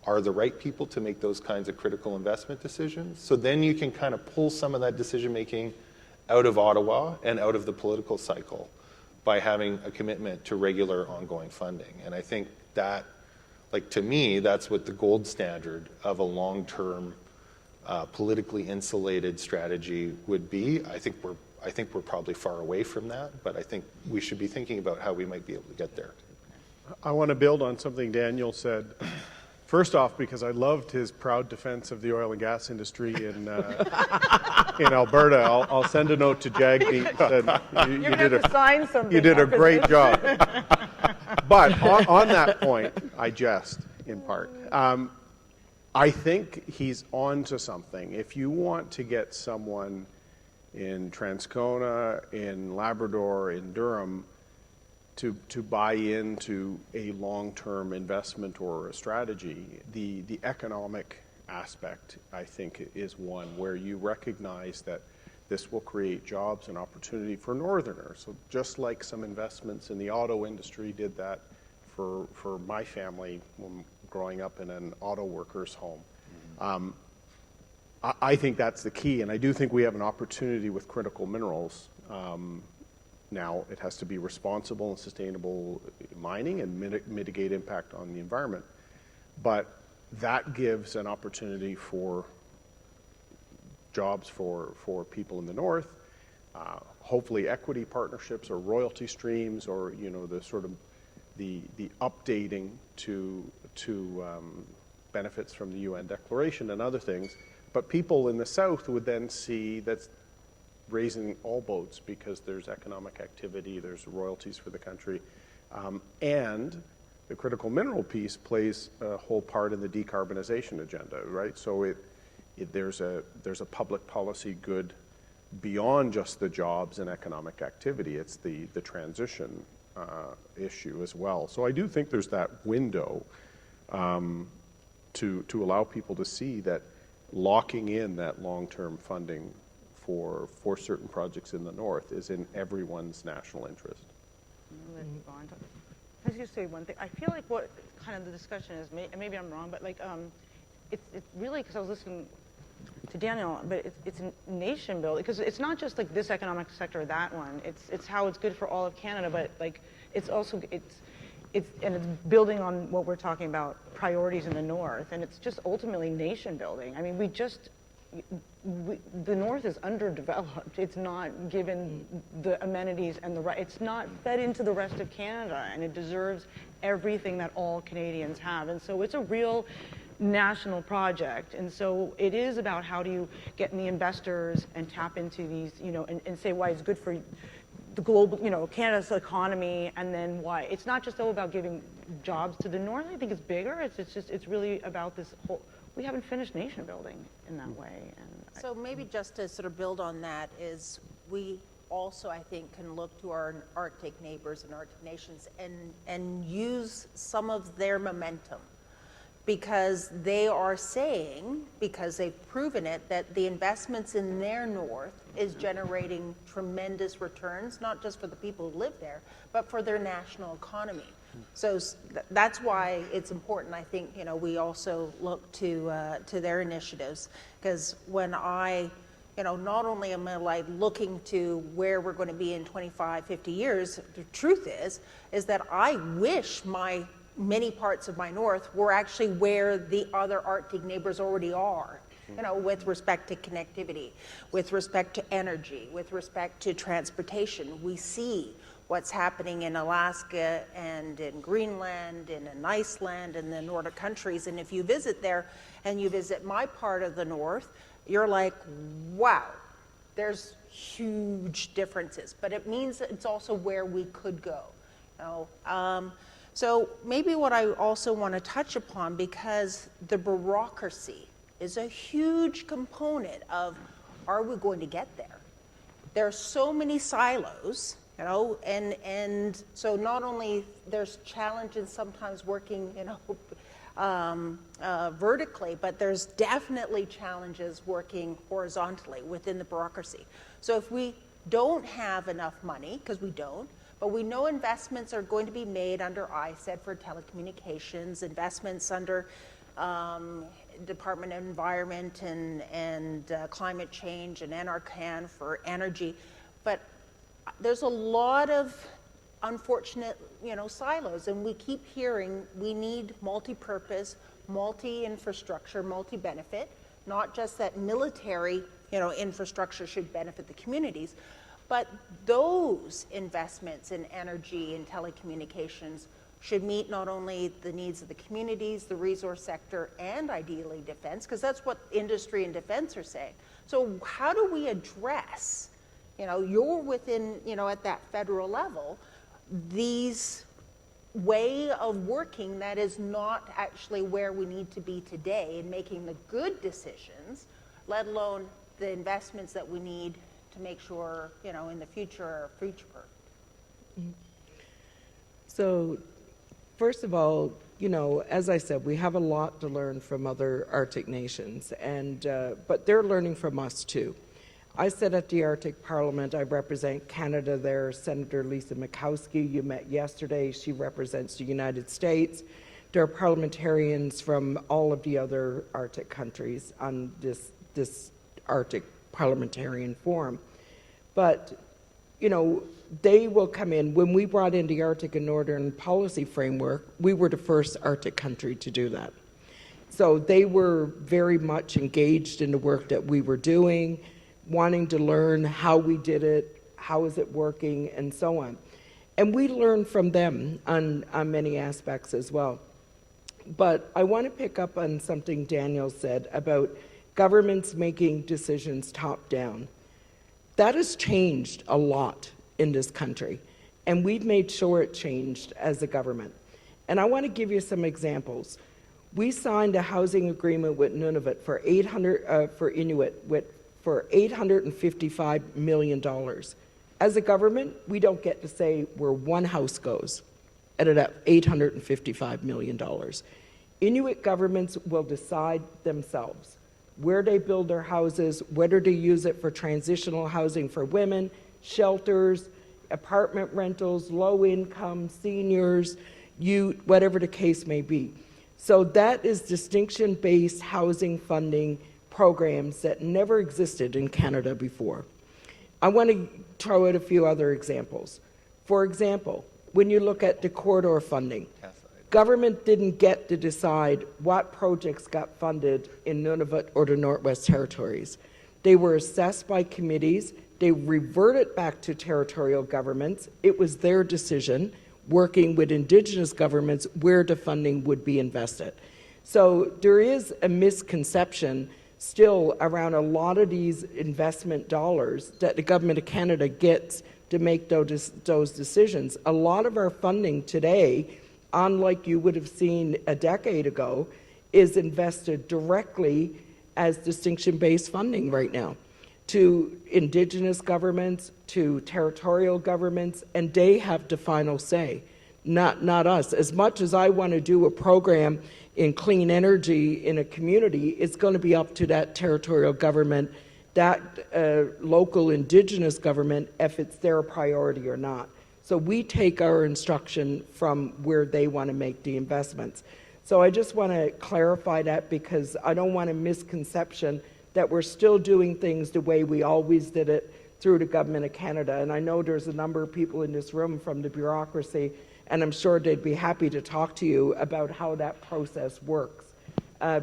are the right people to make those kinds of critical investment decisions. So then you can kind of pull some of that decision-making out of Ottawa and out of the political cycle by having a commitment to regular ongoing funding. And I think that Like, to me, that's what the gold standard of a long-term, politically insulated strategy would be. I think we're probably far away from that, but I think we should be thinking about how we might be able to get there. I want to build on something Daniel said. First off, because I loved his proud defense of the oil and gas industry in Alberta. I'll send a note to Jagmeet. You did a great job. But on that point, I jest in part. I think he's on to something. If you want to get someone in Transcona, in Labrador, in Durham, to buy into a long-term investment or a strategy, the economic aspect, I think, is one where you recognize that this will create jobs and opportunity for Northerners. So just like some investments in the auto industry did that for my family when growing up in an auto worker's home. I think that's the key, and I do think we have an opportunity with critical minerals. Now, it has to be responsible and sustainable mining and mitigate impact on the environment. But that gives an opportunity for jobs for people in the north, hopefully equity partnerships or royalty streams, or the sort of the updating to benefits from the UN Declaration and other things. But people in the south would then see that's raising all boats because there's economic activity, there's royalties for the country, and the critical mineral piece plays a whole part in the decarbonization agenda, right? So there's a public policy good beyond just the jobs and economic activity. It's the transition issue as well. So I do think there's that window to allow people to see that locking in that long-term funding for certain projects in the north is in everyone's national interest. I was just say one thing. I feel like what kind of the discussion is, maybe I'm wrong, but like it's really, because I was listening to Daniel, but it's a nation building, because it's not just like this economic sector or that one. It's how it's good for all of Canada, but like it's also it's building on what we're talking about, priorities in the north, and it's just ultimately nation building. I mean, the north is underdeveloped. It's not given the amenities and it's not fed into the rest of Canada, and it deserves everything that all Canadians have. And so it's a real national project. And so it is about how do you get in the investors and tap into these, and say why it's good for the global, Canada's economy, and then why. It's not just about giving jobs to the north. I think it's bigger. It's really about this whole, we haven't finished nation building in that way. And So maybe just to sort of build on that is we also, I think, can look to our Arctic neighbors and Arctic nations and use some of their momentum, because they are saying, because they've proven it, that the investments in their north is generating tremendous returns, not just for the people who live there, but for their national economy. So that's why it's important, I think, we also look to their initiatives, because when not only am I like looking to where we're going to be in 25, 50 years, the truth is that I wish many parts of my north were actually where the other Arctic neighbors already are, with respect to connectivity, with respect to energy, with respect to transportation. We see what's happening in Alaska and in Greenland and in Iceland and the Nordic countries. And if you visit there and you visit my part of the north, you're like, wow, there's huge differences. But it means that it's also where we could go. So maybe what I also want to touch upon, because the bureaucracy is a huge component of, are we going to get there? There are so many silos, and so not only there's challenges sometimes working, vertically, but there's definitely challenges working horizontally within the bureaucracy. So if we don't have enough money, because we don't, but we know investments are going to be made under ISED for telecommunications, investments under Department of Environment and Climate Change and NRCan for energy. But there's a lot of unfortunate, silos. And we keep hearing we need multi-purpose, multi-infrastructure, multi-benefit, not just that military, infrastructure should benefit the communities, but those investments in energy and telecommunications should meet not only the needs of the communities, the resource sector, and ideally defense, because that's what industry and defense are saying. So how do we address, you're within, at that federal level, these way of working that is not actually where we need to be today in making the good decisions, let alone the investments that we need to make sure, in the future are future-proof. So, first of all, as I said, we have a lot to learn from other Arctic nations, and but they're learning from us too. I sit at the Arctic Parliament. I represent Canada there. Senator Lisa Murkowski, you met yesterday. She represents the United States. There are parliamentarians from all of the other Arctic countries on this Arctic Parliamentarian Forum. But, they will come in. When we brought in the Arctic and Northern Policy Framework, we were the first Arctic country to do that. So they were very much engaged in the work that we were doing, wanting to learn how we did it, how is it working, and so on. And we learned from them on many aspects as well. But I want to pick up on something Daniel said about governments making decisions top-down. That has changed a lot in this country, and we've made sure it changed as a government. And I want to give you some examples. We signed a housing agreement with Nunavut for $855 million. As a government, we don't get to say where one house goes at $855 million. Inuit governments will decide themselves where they build their houses, whether they use it for transitional housing for women, shelters, apartment rentals, low income, seniors, youth, whatever the case may be. So that is distinction-based housing funding programs that never existed in Canada before. I want to throw out a few other examples. For example, when you look at the corridor funding, government didn't get to decide what projects got funded in Nunavut or the Northwest Territories. They were assessed by committees. They reverted back to territorial governments. It was their decision, working with Indigenous governments, where the funding would be invested. So there is a misconception still around a lot of these investment dollars that the Government of Canada gets to make those decisions. A lot of our funding today, unlike you would have seen a decade ago, is invested directly as distinction-based funding right now to Indigenous governments, to territorial governments, and they have the final say, not us. As much as I want to do a program in clean energy in a community, it's going to be up to that territorial government, that local Indigenous government, if it's their priority or not. So we take our instruction from where they want to make the investments. So I just want to clarify that, because I don't want a misconception that we're still doing things the way we always did it through the Government of Canada. And I know there's a number of people in this room from the bureaucracy, and I'm sure they'd be happy to talk to you about how that process works,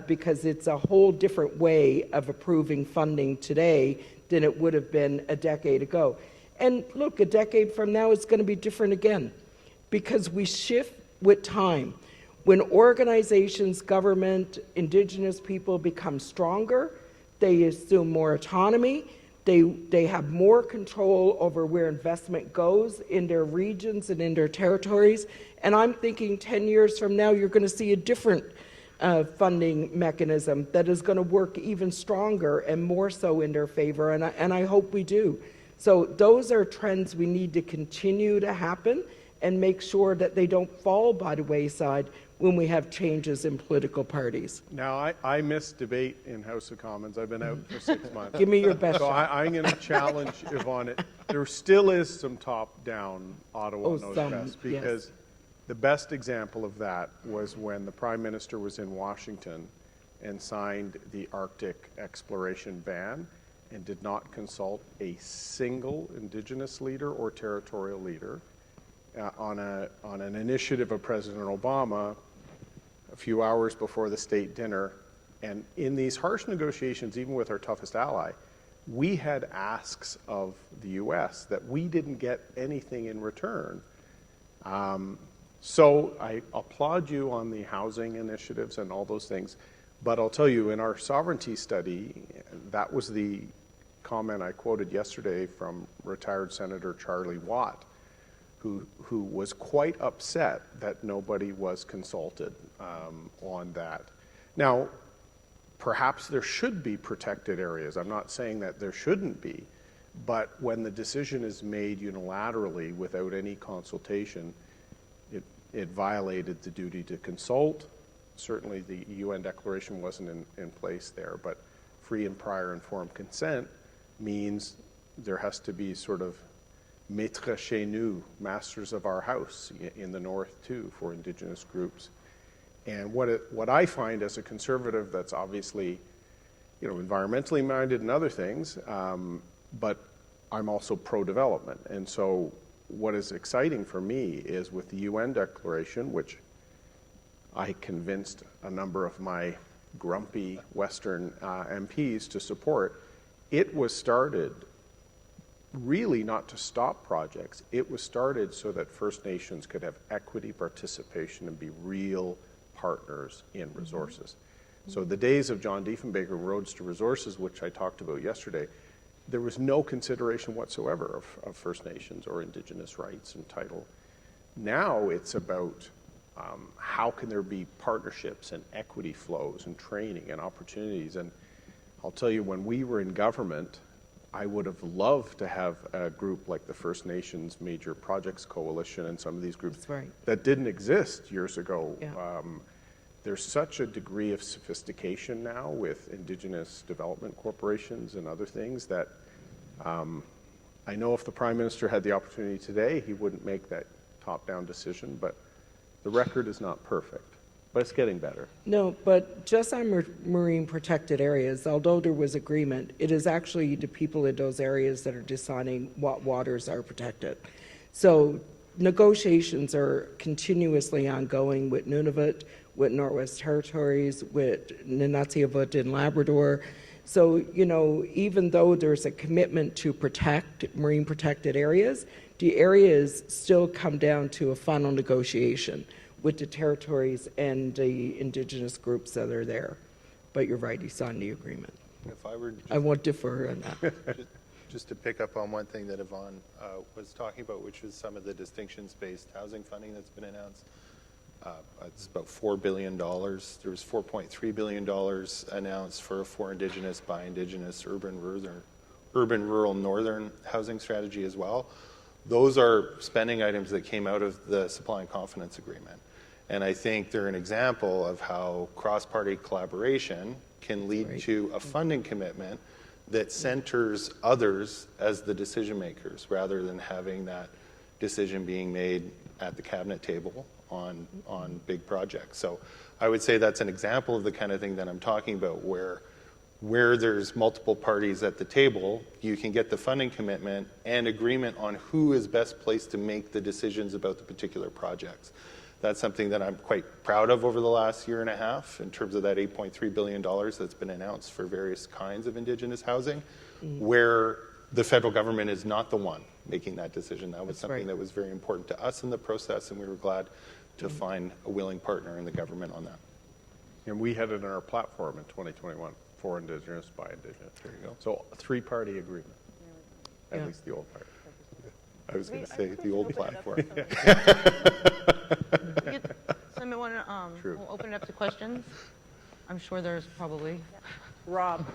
because it's a whole different way of approving funding today than it would have been a decade ago. And look, a decade from now, it's going to be different again, because we shift with time. When organizations, government, Indigenous people become stronger, they assume more autonomy, they have more control over where investment goes in their regions and in their territories. And I'm thinking 10 years from now, you're going to see a different funding mechanism that is going to work even stronger and more so in their favor, and I hope we do. So those are trends we need to continue to happen and make sure that they don't fall by the wayside when we have changes in political parties. Now, I missed debate in House of Commons. I've been out for 6 months. Give me your best So shot. I'm going to challenge Yvonne. There still is some top-down Ottawa Oh, Knows some, Best, yes. because the best example of that was when the Prime Minister was in Washington and signed the Arctic exploration ban and did not consult a single Indigenous leader or territorial leader, on an initiative of President Obama a few hours before the state dinner. And in these harsh negotiations, even with our toughest ally, we had asks of the U.S. that we didn't get anything in return. So I applaud you on the housing initiatives and all those things. But I'll tell you, in our sovereignty study, that was the comment I quoted yesterday from retired Senator Charlie Watt, who was quite upset that nobody was consulted on that. Now, perhaps there should be protected areas. I'm not saying that there shouldn't be, but when the decision is made unilaterally without any consultation, it violated the duty to consult. Certainly the UN declaration wasn't in place there, but free and prior informed consent means there has to be sort of maîtres chez nous, masters of our house in the north too, for Indigenous groups. And what I find as a conservative that's obviously, environmentally minded and other things, but I'm also pro-development. And so what is exciting for me is with the UN declaration, which I convinced a number of my grumpy Western MPs to support, it was started really not to stop projects. It was started so that First Nations could have equity participation and be real partners in resources. So the days of John Diefenbaker Roads to Resources, which I talked about yesterday, there was no consideration whatsoever of First Nations or Indigenous rights and title. Now it's about how can there be partnerships and equity flows and training and opportunities. And I'll tell you, when we were in government, I would have loved to have a group like the First Nations Major Projects Coalition and some of these groups that didn't exist years ago. Yeah. There's such a degree of sophistication now with Indigenous development corporations and other things that I know if the Prime Minister had the opportunity today, he wouldn't make that top-down decision, but the record is not perfect. But it's getting better. No, but just on marine protected areas, although there was agreement, it is actually the people in those areas that are deciding what waters are protected. So negotiations are continuously ongoing with Nunavut, with Northwest Territories, with Nunatsiavut in Labrador. So, even though there's a commitment to protect marine protected areas, the areas still come down to a final negotiation with the territories and the Indigenous groups that are there. But you're right, he signed the agreement. If I were I won't defer on that. just to pick up on one thing that Yvonne was talking about, which was some of the distinctions-based housing funding that's been announced. It's about $4 billion. There was $4.3 billion announced for Indigenous, by Indigenous, urban, rural, northern housing strategy as well. Those are spending items that came out of the Supply and Confidence Agreement. And I think they're an example of how cross-party collaboration can lead to a funding commitment that centers others as the decision makers, rather than having that decision being made at the cabinet table on big projects. So I would say that's an example of the kind of thing that I'm talking about, where there's multiple parties at the table, you can get the funding commitment and agreement on who is best placed to make the decisions about the particular projects. That's something that I'm quite proud of over the last year and a half in terms of that $8.3 billion that's been announced for various kinds of Indigenous housing, where the federal government is not the one making that decision. That was something that was very important to us in the process, and we were glad to find a willing partner in the government on that. And we had it in our platform in 2021, for Indigenous, by Indigenous. There you go. So a three-party agreement, at least the old part. I was going to say the old platform. Somebody want to True. we'll open it up to questions? I'm sure there's probably. Rob,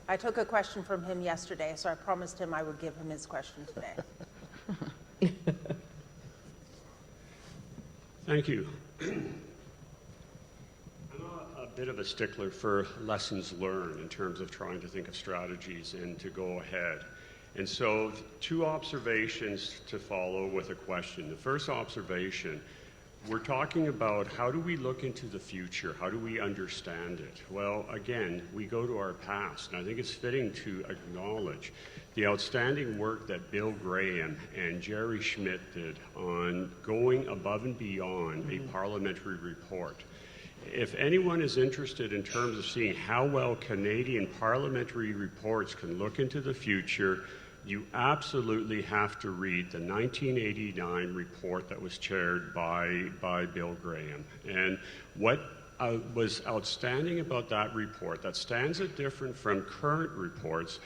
I took a question from him yesterday, so I promised him I would give him his question today. Thank you. I'm a bit of a stickler for lessons learned in terms of trying to think of strategies and to go ahead. And so 2 observations to follow with a question. The first observation, we're talking about how do we look into the future? How do we understand it? Well, again, we go to our past, and I think it's fitting to acknowledge the outstanding work that Bill Graham and Jerry Schmidt did on going above and beyond a parliamentary report. If anyone is interested in terms of seeing how well Canadian parliamentary reports can look into the future, you absolutely have to read the 1989 report that was chaired by Bill Graham. And what was outstanding about that report that stands it different from current reports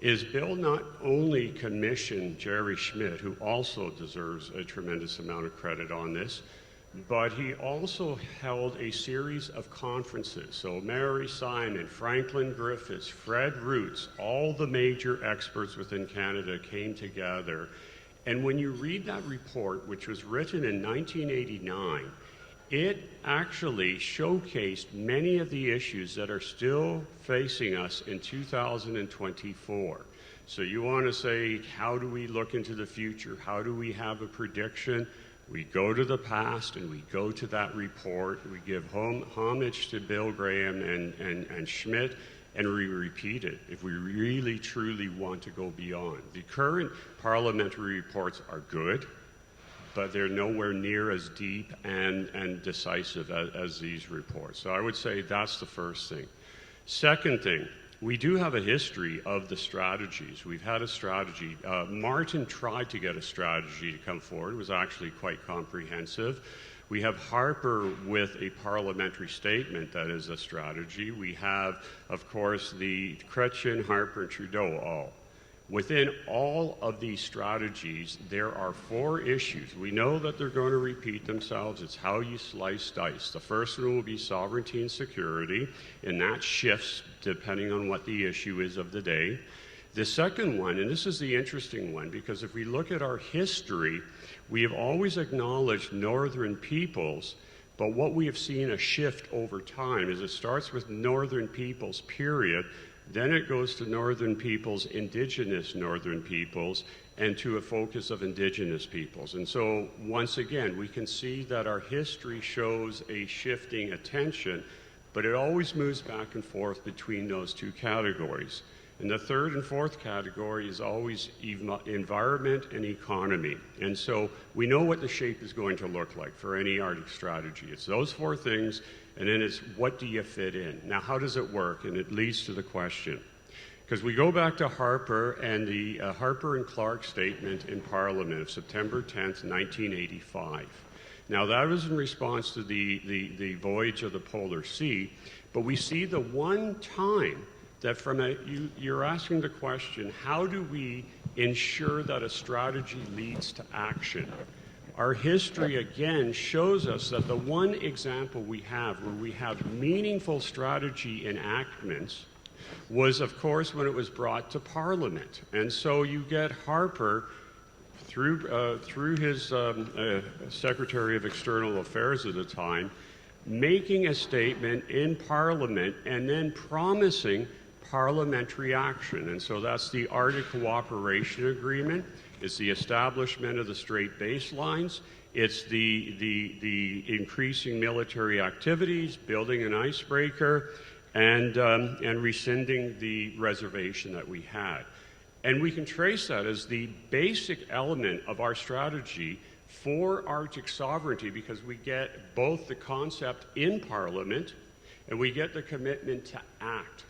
is Bill not only commissioned Jerry Schmidt, who also deserves a tremendous amount of credit on this, but he also held a series of conferences. So Mary Simon, Franklin Griffiths, Fred Roots, all the major experts within Canada came together. And when you read that report, which was written in 1989, it actually showcased many of the issues that are still facing us in 2024. So you want to say, how do we look into the future? How do we have a prediction? We go to the past and we go to that report. We give homage to Bill Graham and Schmidt, and we repeat it if we really, truly want to go beyond. The current parliamentary reports are good, but they're nowhere near as deep and decisive as these reports. So I would say that's the first thing. Second thing, we do have a history of the strategies. We've had a strategy. Martin tried to get a strategy to come forward. It was actually quite comprehensive. We have Harper with a parliamentary statement that is a strategy. We have, of course, the Chrétien, Harper, and Trudeau all. Within all of these strategies, there are 4 issues. We know that they're going to repeat themselves. It's how you slice dice. The first one will be sovereignty and security, and that shifts depending on what the issue is of the day. The second one, and this is the interesting one, because if we look at our history, we have always acknowledged northern peoples, but what we have seen a shift over time is it starts with northern peoples, period. Then it goes to northern peoples, indigenous northern peoples, and to a focus of indigenous peoples. And so, once again, we can see that our history shows a shifting attention, but it always moves back and forth between those 2 categories. And the third and fourth category is always environment and economy. And so we know what the shape is going to look like for any Arctic strategy. It's those 4 things, and then it's what do you fit in? Now, how does it work? And it leads to the question. Because we go back to Harper and the Harper and Clark statement in Parliament of September 10th, 1985. Now, that was in response to the voyage of the Polar Sea, but we see the one time that you're asking the question, how do we ensure that a strategy leads to action? Our history, again, shows us that the one example we have where we have meaningful strategy enactments was, of course, when it was brought to Parliament. And so you get Harper, through his Secretary of External Affairs at the time, making a statement in Parliament and then promising parliamentary action. And so that's the Arctic Cooperation Agreement. It's the establishment of the Strait Baselines. It's the increasing military activities, building an icebreaker, and rescinding the reservation that we had. And we can trace that as the basic element of our strategy for Arctic sovereignty, because we get both the concept in Parliament and we get the commitment to act.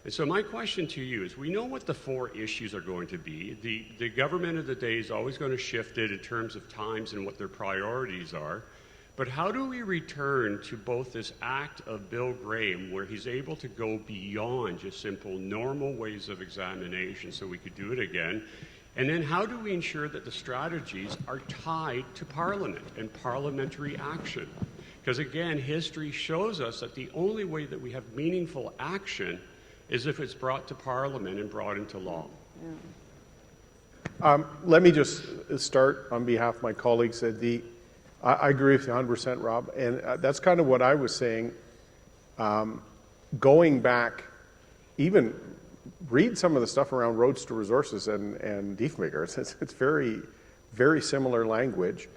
And so my question to you is, we know what the 4 issues are going to be. The government of the day is always going to shift it in terms of times and what their priorities are. But how do we return to both this act of Bill Graham, where he's able to go beyond just simple normal ways of examination so we could do it again? And then how do we ensure that the strategies are tied to Parliament and parliamentary action? Because again, history shows us that the only way that we have meaningful action is if it's brought to Parliament and brought into law. Let me just start on behalf of my colleagues. I agree with you 100%, Rob, and that's kind of what I was saying. Going back, even read some of the stuff around roads to resources and Diefenbaker. It's very, very similar language.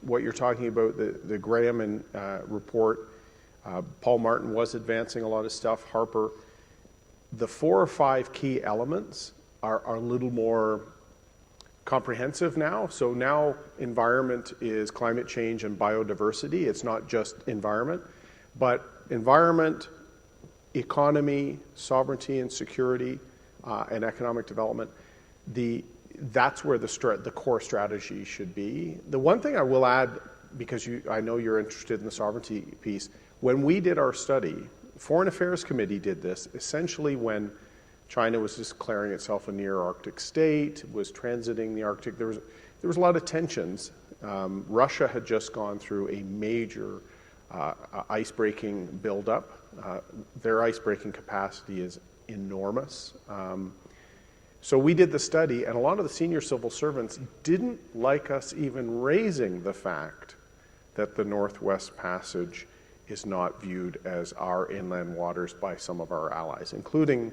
what you're talking about, the Graham report, Paul Martin was advancing a lot of stuff, Harper. The 4 or 5 key elements are a little more comprehensive now. So now environment is climate change and biodiversity. It's not just environment, but environment, economy, sovereignty and security, and economic development. That's where the core strategy should be. The one thing I will add, because I know you're interested in the sovereignty piece, when we did our study, Foreign Affairs Committee did this essentially when China was declaring itself a near Arctic state, was transiting the Arctic. There was a lot of tensions. Russia had just gone through a major ice-breaking buildup. Their ice-breaking capacity is enormous. So we did the study, and a lot of the senior civil servants didn't like us even raising the fact that the Northwest Passage is not viewed as our inland waters by some of our allies, including,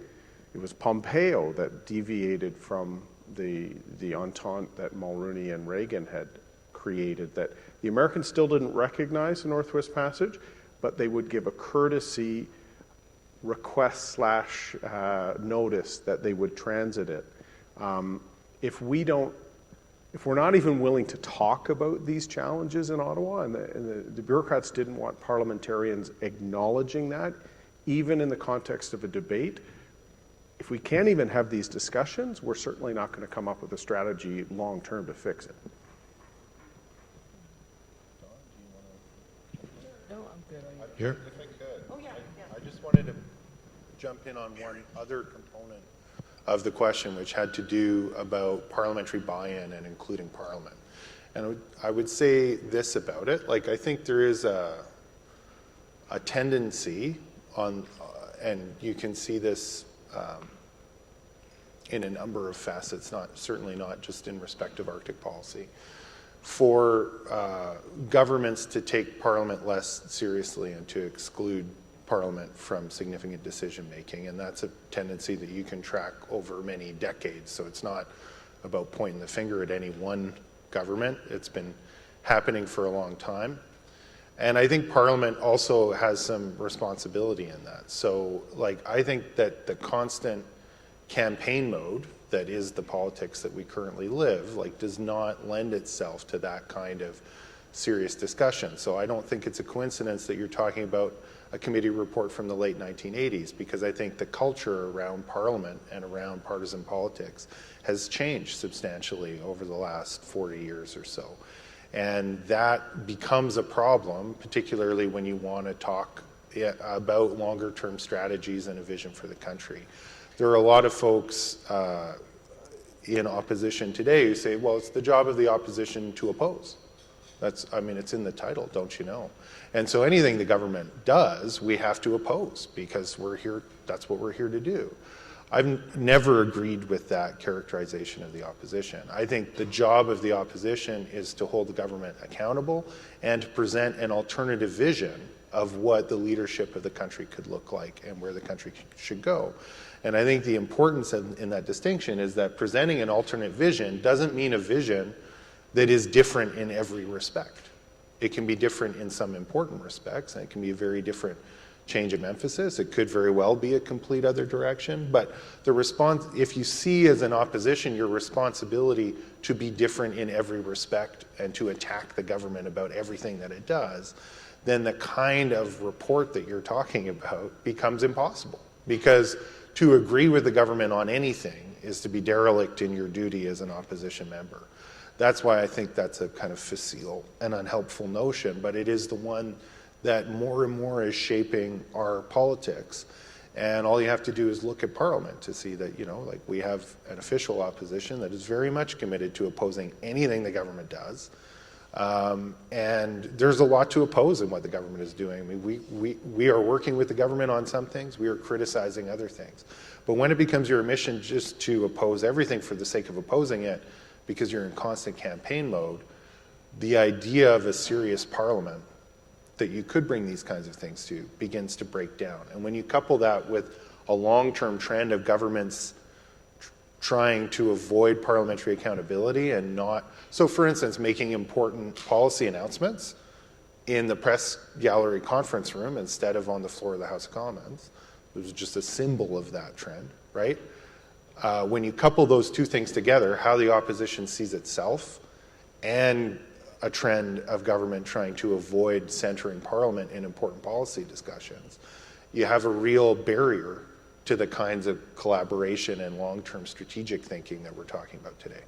it was Pompeo that deviated from the entente that Mulroney and Reagan had created, that the Americans still didn't recognize the Northwest Passage, but they would give a courtesy request / notice that they would transit it. If we're not even willing to talk about these challenges in Ottawa, and the bureaucrats didn't want parliamentarians acknowledging that, even in the context of a debate, if we can't even have these discussions, we're certainly not going to come up with a strategy long-term to fix it. No, I'm good. Here? If I could. Oh, yeah. I just wanted to jump in on one other component of the question, which had to do about parliamentary buy-in and including Parliament. And I would say this about it, like I think there is a tendency on, and you can see this in a number of facets, certainly not just in respect of Arctic policy, for governments to take Parliament less seriously and to exclude Parliament from significant decision making, and that's a tendency that you can track over many decades. So it's not about pointing the finger at any one government. It's been happening for a long time. And I think Parliament also has some responsibility in that. So like I think that the constant campaign mode that is the politics that we currently live does not lend itself to that kind of serious discussion. So I don't think it's a coincidence that you're talking about a committee report from the late 1980s, because I think the culture around Parliament and around partisan politics has changed substantially over the last 40 years or so. And that becomes a problem, particularly when you want to talk about longer term strategies and a vision for the country. There are a lot of folks in opposition today who say, well, it's the job of the opposition to oppose. It's in the title, don't you know? And so anything the government does, we have to oppose because we're here, that's what we're here to do. I've never agreed with that characterization of the opposition. I think the job of the opposition is to hold the government accountable and to present an alternative vision of what the leadership of the country could look like and where the country should go. And I think the importance in that distinction is that presenting an alternate vision doesn't mean a vision that is different in every respect. It can be different in some important respects, and it can be a very different change of emphasis. It could very well be a complete other direction, but the response, if you see as an opposition your responsibility to be different in every respect and to attack the government about everything that it does, then the kind of report that you're talking about becomes impossible. Because to agree with the government on anything is to be derelict in your duty as an opposition member. That's why I think that's a kind of facile and unhelpful notion, but it is the one that more and more is shaping our politics. And all you have to do is look at Parliament to see that, we have an official opposition that is very much committed to opposing anything the government does. And there's a lot to oppose in what the government is doing. I mean, we are working with the government on some things, we are criticizing other things. But when it becomes your mission just to oppose everything for the sake of opposing it, because you're in constant campaign mode, the idea of a serious Parliament that you could bring these kinds of things to begins to break down. And when you couple that with a long-term trend of governments trying to avoid parliamentary accountability and not, so for instance, making important policy announcements in the press gallery conference room instead of on the floor of the House of Commons. It was just a symbol of that trend, right? When you couple those two things together, how the opposition sees itself and a trend of government trying to avoid centering Parliament in important policy discussions, you have a real barrier to the kinds of collaboration and long-term strategic thinking that we're talking about today.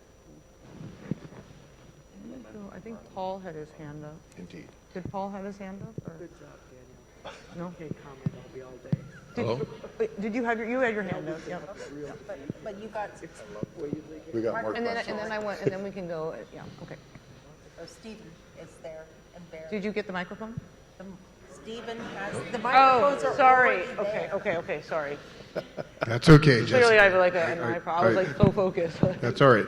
I think Paul had his hand up. Indeed. Did Paul have his hand up? Or? Good job, Daniel. No? Can't comment, I'll be all day. Hello? Did you have you had your hand up? Yeah. But you got, We got more And then questions. and then we can go. Yeah. Okay. Stephen is there, and Barry. Did you get the microphone? Stephen has, the microphones are sorry. already there. Okay. Sorry. That's okay, Clearly, I Jessica. have like an eye problem. I was like so focused. That's all right.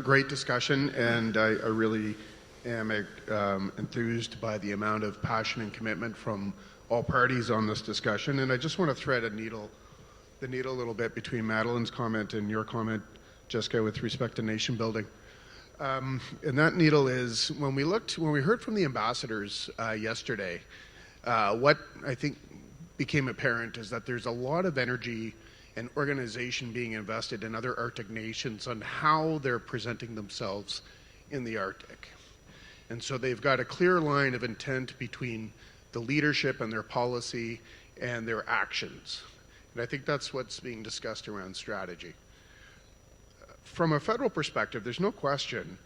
Great discussion, and I really am enthused by the amount of passion and commitment from all parties on this discussion. And I just want to thread the needle a little bit between Madeleine's comment and your comment, Jessica, with respect to nation building. And that needle is when we heard from the ambassadors yesterday, what I think became apparent is that there's a lot of energy and organization being invested in other Arctic nations on how they're presenting themselves in the Arctic. And so they've got a clear line of intent between the leadership and their policy and their actions. And I think that's what's being discussed around strategy. From a federal perspective, there's no question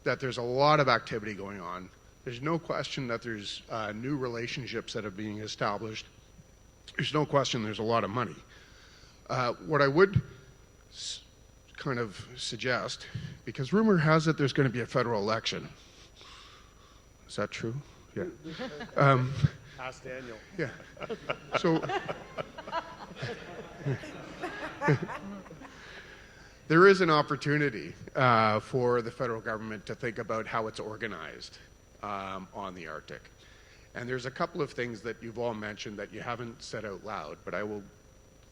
that there's a lot of activity going on. There's no question that there's new relationships that are being established. There's no question there's a lot of money. What I would kind of suggest, because rumor has it there's going to be a federal election. Is that true? Yeah. Ask Daniel. Yeah. So there is an opportunity for the federal government to think about how it's organized on the Arctic. And there's a couple of things that you've all mentioned that you haven't said out loud, but I will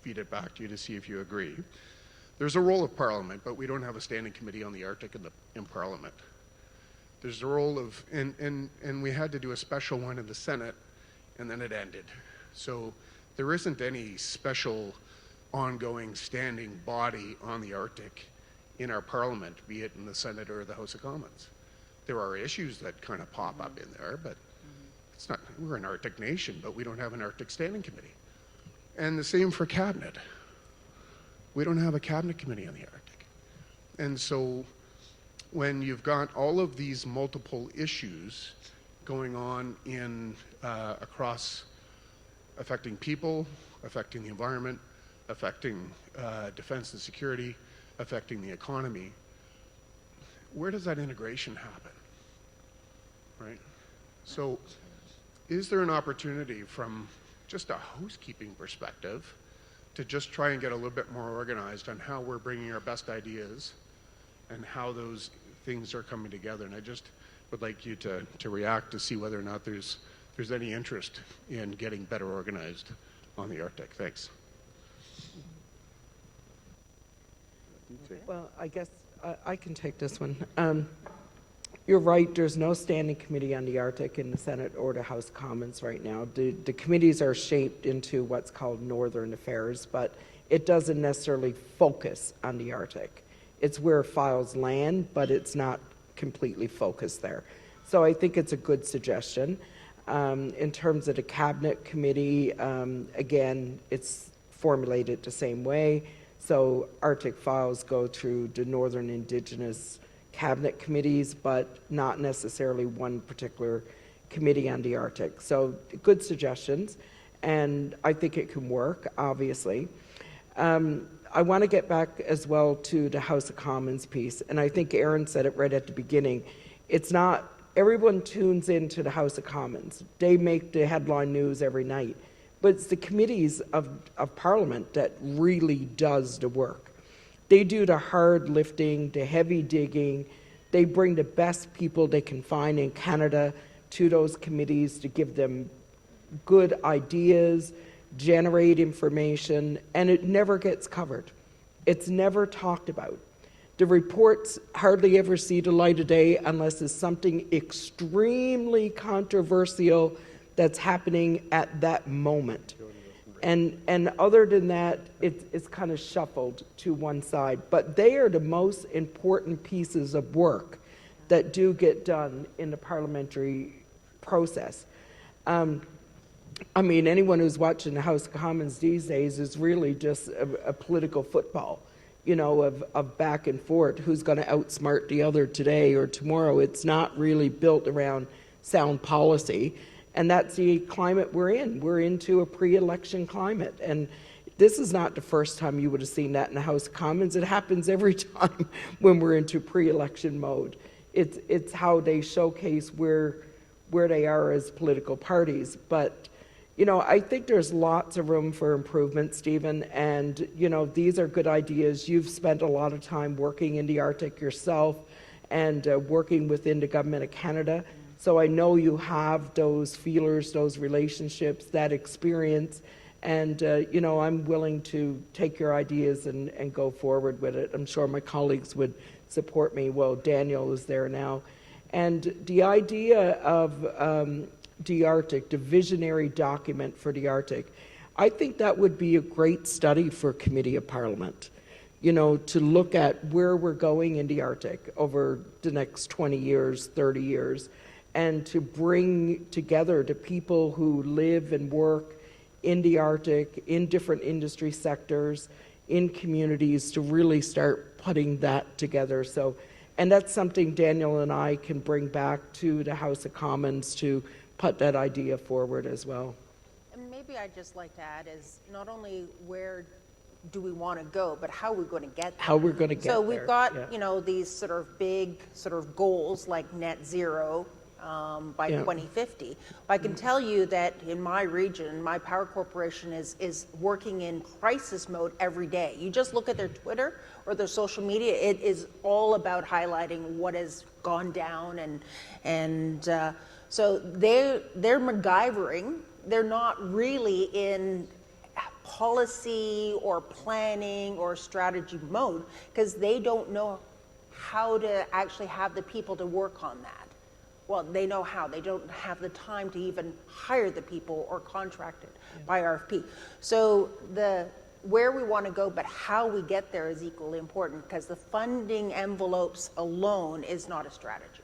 feed it back to you to see if you agree. There's a role of Parliament, but we don't have a standing committee on the Arctic in Parliament. There's a role of, and we had to do a special one in the Senate, and then it ended. So there isn't any special ongoing standing body on the Arctic in our Parliament, be it in the Senate or the House of Commons. There are issues that kind of pop up in there, but it's not, we're an Arctic nation, but we don't have an Arctic Standing Committee. And the same for Cabinet. We don't have a Cabinet Committee on the Arctic. And so when you've got all of these multiple issues going on in across affecting people, affecting the environment, affecting defense and security, affecting the economy, where does that integration happen, right? So is there an opportunity from just a housekeeping perspective to just try and get a little bit more organized on how we're bringing our best ideas and how those things are coming together? And I just would like you to react to see whether or not there's any interest in getting better organized on the Arctic. Thanks. Well, I guess I can take this one. You're right, there's no standing committee on the Arctic in the Senate or the House of Commons right now. The committees are shaped into what's called Northern Affairs, but it doesn't necessarily focus on the Arctic. It's where files land, but it's not completely focused there. So I think it's a good suggestion. In terms of the Cabinet Committee, again, it's formulated the same way. So Arctic files go through the Northern Indigenous Cabinet committees, but not necessarily one particular committee on the Arctic. So good suggestions, and I think it can work, obviously. I want to get back as well to the House of Commons piece, and I think Aaron said it right at the beginning. It's not, everyone tunes into the House of Commons. They make the headline news every night. But it's the committees of Parliament that really does the work. They do the hard lifting, the heavy digging. They bring the best people they can find in Canada to those committees to give them good ideas, generate information, and it never gets covered. It's never talked about. The reports hardly ever see the light of day unless it's something extremely controversial that's happening at that moment. And other than that, it's kind of shuffled to one side. But they are the most important pieces of work that do get done in the parliamentary process. I mean, anyone who's watching the House of Commons these days is really just a political football, you know, of back and forth, who's going to outsmart the other today or tomorrow. It's not really built around sound policy. And that's the climate we're in. We're into a pre-election climate. And this is not the first time you would have seen that in the House of Commons. It happens every time when we're into pre-election mode. It's how they showcase where they are as political parties. But, you know, I think there's lots of room for improvement, Stephen. And, you know, these are good ideas. You've spent a lot of time working in the Arctic yourself and working within the Government of Canada. So I know you have those feelers, those relationships, that experience, and you know, I'm willing to take your ideas and go forward with it. I'm sure my colleagues would support me. Well, Daniel is there now. And the idea of the Arctic, the visionary document for the Arctic, I think that would be a great study for Committee of Parliament, you know, to look at where we're going in the Arctic over the next 20 years, 30 years, and to bring together the people who live and work in the Arctic, in different industry sectors, in communities, to really start putting that together. So, and that's something Daniel and I can bring back to the House of Commons to put that idea forward as well. And maybe I'd just like to add is not only where do we want to go, but how we're going to get there. How we're going to get there. So we've got, yeah. you know, these sort of big sort of goals like net zero by 2050. I can tell you that in my region, my power corporation is working in crisis mode every day. You just look at their Twitter or their social media, it is all about highlighting what has gone down, and so they're MacGyvering. They're not really in policy or planning or strategy mode because they don't know how to actually have the people to work on that. Well, they know how. They don't have the time to even hire the people or contract it by RFP. So where we want to go, but how we get there is equally important because the funding envelopes alone is not a strategy.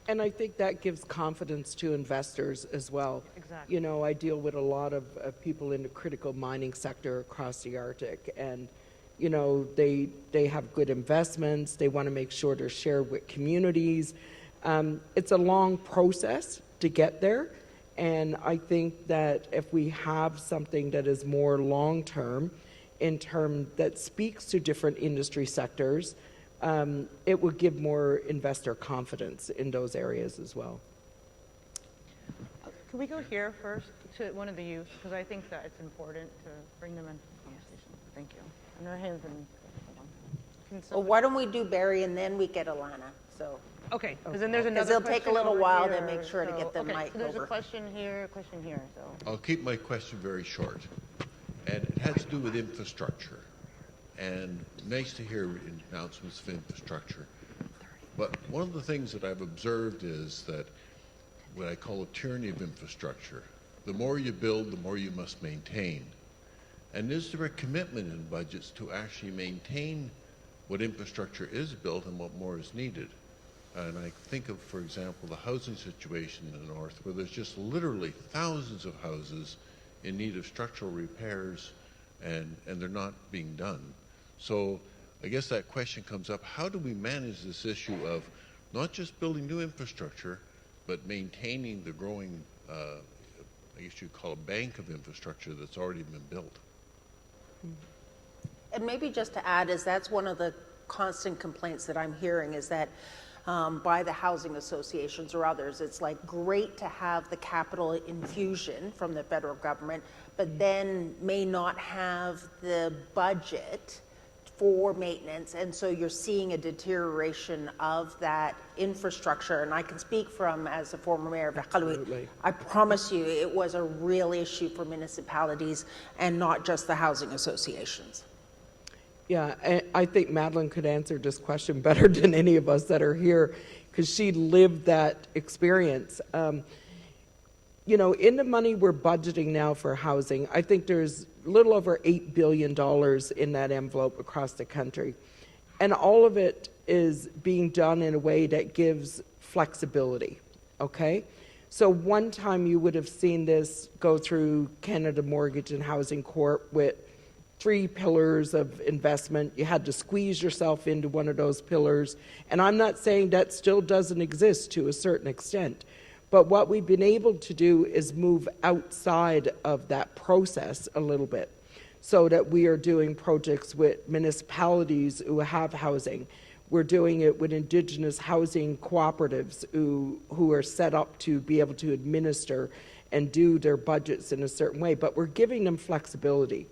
And I think that gives confidence to investors as well. Exactly. You know, I deal with a lot of people in the critical mining sector across the Arctic, and you know, they have good investments. They want to make sure they're shared with communities. It's a long process to get there, and I think that if we have something that is more long-term, in term that speaks to different industry sectors, it would give more investor confidence in those areas as well. Can we go here first to one of the youth? Because I think that it's important to bring them into the conversation. Thank you. And their hands in. Well, why don't we do Barry and then we get Alana? So. Okay, because then there's another Because it'll take a question little over while here, to make sure to get the okay, mic so there's over. a question here, so. I'll keep my question very short. And it has to do with infrastructure. And nice to hear announcements of infrastructure. But one of the things that I've observed is that what I call a tyranny of infrastructure. The more you build, the more you must maintain. And is there a commitment in budgets to actually maintain what infrastructure is built and what more is needed? And I think of, for example, the housing situation in the north, where there's just literally thousands of houses in need of structural repairs, and they're not being done. So I guess that question comes up, how do we manage this issue of not just building new infrastructure, but maintaining the growing, I guess you'd call a bank of infrastructure that's already been built? And maybe just to add is that's one of the constant complaints that I'm hearing is that by the housing associations or others, it's like great to have the capital infusion from the federal government, but then may not have the budget for maintenance, and so you're seeing a deterioration of that infrastructure. And I can speak from, as a former mayor of Iqaluit, I promise you it was a real issue for municipalities and not just the housing associations. Yeah, I think Madeline could answer this question better than any of us that are here, because she lived that experience. You know, in the money we're budgeting now for housing, I think there's a little over $8 billion in that envelope across the country. And all of it is being done in a way that gives flexibility, okay? So one time you would have seen this go through Canada Mortgage and Housing Corp with 3 pillars of investment. You had to squeeze yourself into one of those pillars. And I'm not saying that still doesn't exist to a certain extent. But what we've been able to do is move outside of that process a little bit, so that we are doing projects with municipalities who have housing. We're doing it with Indigenous housing cooperatives who are set up to be able to administer and do their budgets in a certain way. But we're giving them flexibility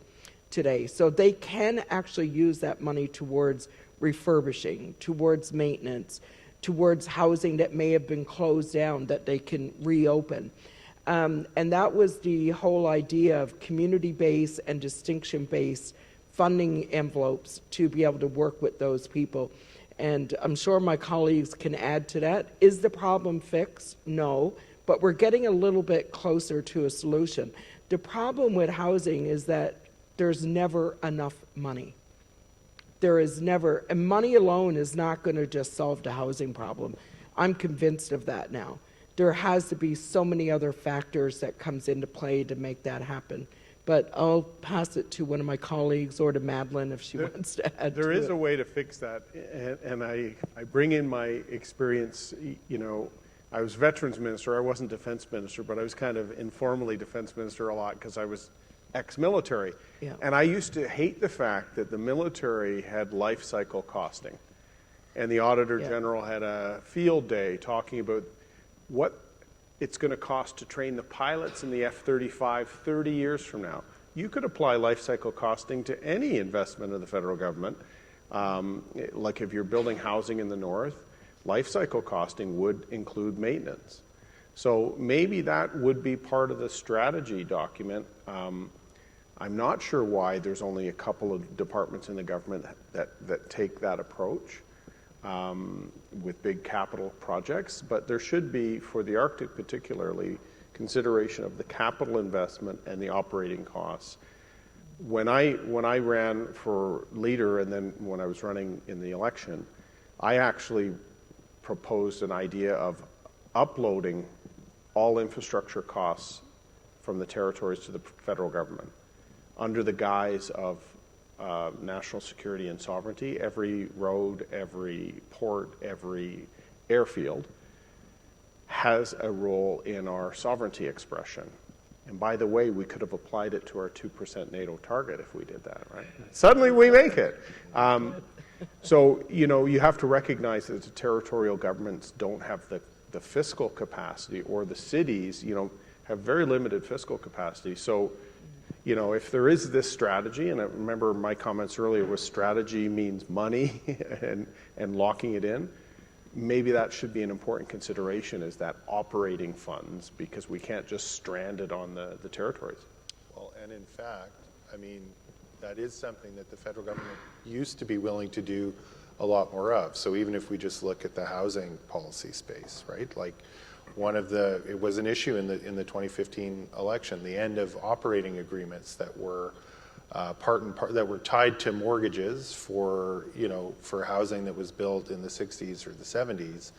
today, so they can actually use that money towards refurbishing, towards maintenance, towards housing that may have been closed down that they can reopen. And that was the whole idea of community-based and distinction-based funding envelopes to be able to work with those people. And I'm sure my colleagues can add to that. Is the problem fixed? No, but we're getting a little bit closer to a solution. The problem with housing is that there's never enough money. There is never, and money alone is not going to just solve the housing problem. I'm convinced of that now. There has to be so many other factors that comes into play to make that happen. But I'll pass it to one of my colleagues or to Madeline if she wants to add to it. There is a way to fix that, and I bring in my experience. You know, I was veterans minister. I wasn't defense minister, but I was kind of informally defense minister a lot because I was ex-military. Yeah. And I used to hate the fact that the military had life cycle costing. And the Auditor General had a field day talking about what it's going to cost to train the pilots in the F-35 30 years from now. You could apply life cycle costing to any investment of the federal government. Like if you're building housing in the north, life cycle costing would include maintenance. So maybe that would be part of the strategy document. I'm not sure why there's only a couple of departments in the government that take that approach with big capital projects, but there should be, for the Arctic particularly, consideration of the capital investment and the operating costs. When I ran for leader and then when I was running in the election, I actually proposed an idea of uploading all infrastructure costs from the territories to the federal government under the guise of national security and sovereignty. Every road, every port, every airfield has a role in our sovereignty expression. And by the way, we could have applied it to our 2% NATO target if we did that, right? Suddenly we make it. So, you know, you have to recognize that the territorial governments don't have the fiscal capacity, or the cities, you know, have very limited fiscal capacity. So, you know, if there is this strategy, and I remember my comments earlier was strategy means money and locking it in, maybe that should be an important consideration, is that operating funds, because we can't just strand it on the territories. Well, and in fact, I mean, that is something that the federal government used to be willing to do a lot more of. So even if we just look at the housing policy space, right? Like it was an issue in the 2015 election, the end of operating agreements that were that were tied to mortgages for housing that was built in the 60s or the 70s.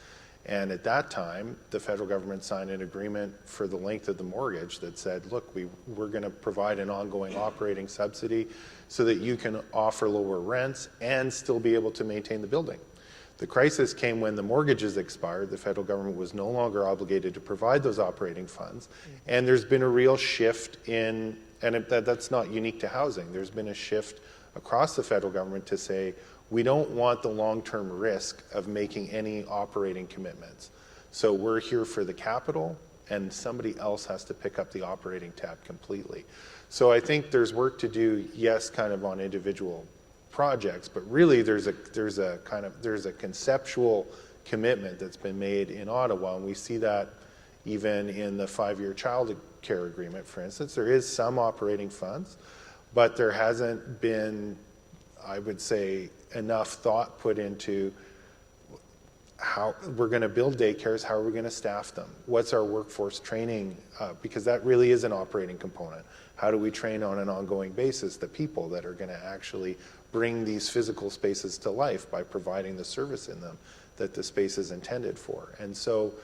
And at that time, the federal government signed an agreement for the length of the mortgage that said, look, we're going to provide an ongoing operating subsidy so that you can offer lower rents and still be able to maintain the building. The crisis came when the mortgages expired. The federal government was no longer obligated to provide those operating funds. And there's been a real shift in, and that's not unique to housing, there's been a shift across the federal government to say, we don't want the long-term risk of making any operating commitments. So we're here for the capital, and somebody else has to pick up the operating tab completely. So I think there's work to do, yes, kind of on individual projects, but really there's a conceptual commitment that's been made in Ottawa, and we see that even in the 5-year child care agreement, for instance. There is some operating funds, but there hasn't been I would say, enough thought put into how we're going to build daycares, how are we going to staff them? What's our workforce training? Because that really is an operating component. How do we train on an ongoing basis the people that are going to actually bring these physical spaces to life by providing the service in them that the space is intended for? And so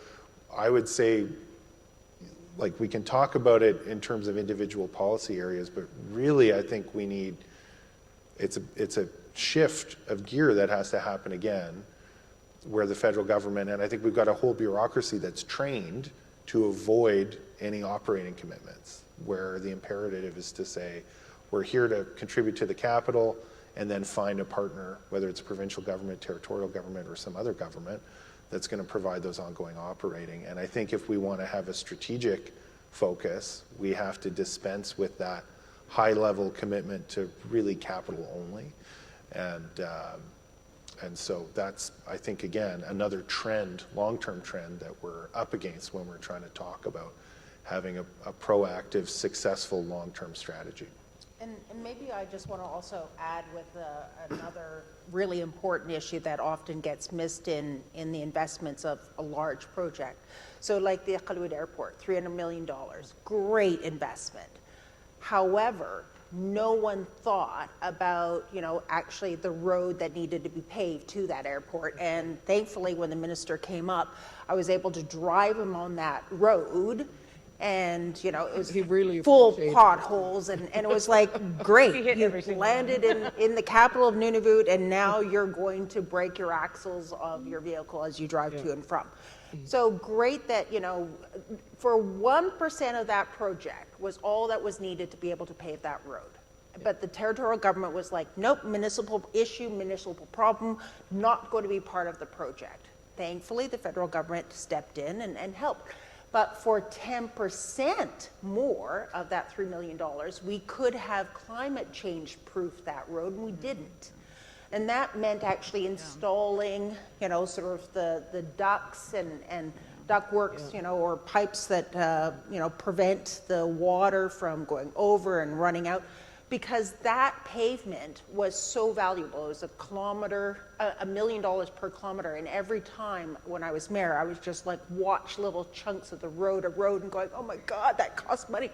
I would say, like, we can talk about it in terms of individual policy areas, but really I think we need, it's a shift of gear that has to happen again, where the federal government, and I think we've got a whole bureaucracy that's trained to avoid any operating commitments, where the imperative is to say, we're here to contribute to the capital and then find a partner, whether it's a provincial government, territorial government, or some other government, that's going to provide those ongoing operating. And I think if we want to have a strategic focus, we have to dispense with that high-level commitment to really capital only. And so that's, I think, again, another trend, long-term trend that we're up against when we're trying to talk about having a proactive, successful long-term strategy. And maybe I just want to also add with another really important issue that often gets missed in the investments of a large project. So like the Iqaluit Airport, $300 million, great investment. However, no one thought about, actually the road that needed to be paved to that airport. And thankfully, when the minister came up, I was able to drive him on that road. And, it was really full appreciated potholes. And it was like, great, you landed in the capital of Nunavut, and now you're going to break your axles of your vehicle as you drive to and from. So great that, for 1% of that project was all that was needed to be able to pave that road. But the territorial government was like, nope, municipal issue, municipal problem, not going to be part of the project. Thankfully, the federal government stepped in and helped. But for 10% more of that $3 million, we could have climate change proof that road, and we didn't. And that meant actually installing, sort of the ducts and ductworks, or pipes that, prevent the water from going over and running out, because that pavement was so valuable. It was $1 million per kilometer. And every time when I was mayor, I was just like, watch little chunks of the road and going, oh my God, that costs money.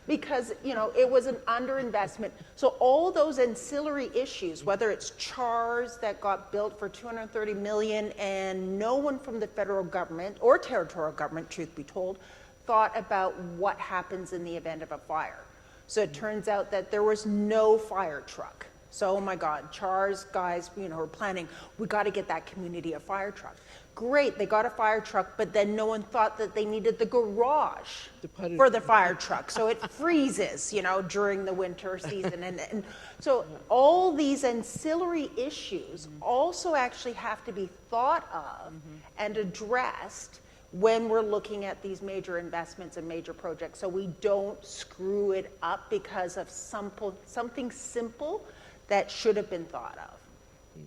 Because, it was an underinvestment. So all those ancillary issues, whether it's CHARS that got built for $230 million, and no one from the federal government or territorial government, truth be told, thought about what happens in the event of a fire. So it turns out that there was no fire truck. So, oh my God, CHARS guys, were planning, we got to get that community a fire truck. Great, they got a fire truck, but then no one thought that they needed the garage for the fire truck. So it freezes, during the winter season. And so all these ancillary issues also actually have to be thought of and addressed when we're looking at these major investments and major projects, so we don't screw it up because of something simple that should have been thought of.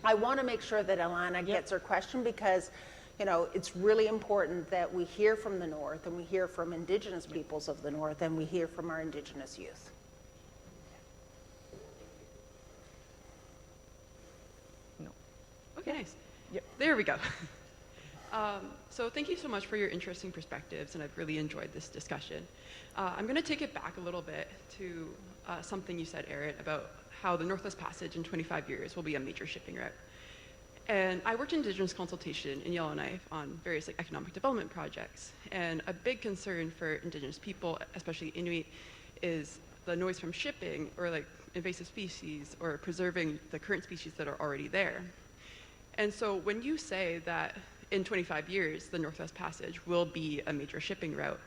I want to make sure that Alana gets her question, because it's really important that we hear from the North, and we hear from Indigenous peoples of the North, and we hear from our Indigenous youth. No. Okay, nice. Yep. There we go. So thank you so much for your interesting perspectives, and I've really enjoyed this discussion. I'm going to take it back a little bit to something you said, Erin, about how the Northwest Passage in 25 years will be a major shipping route. And I worked in Indigenous consultation in Yellowknife on various economic development projects. And a big concern for Indigenous people, especially Inuit, is the noise from shipping, or invasive species, or preserving the current species that are already there. And so when you say that in 25 years, the Northwest Passage will be a major shipping route,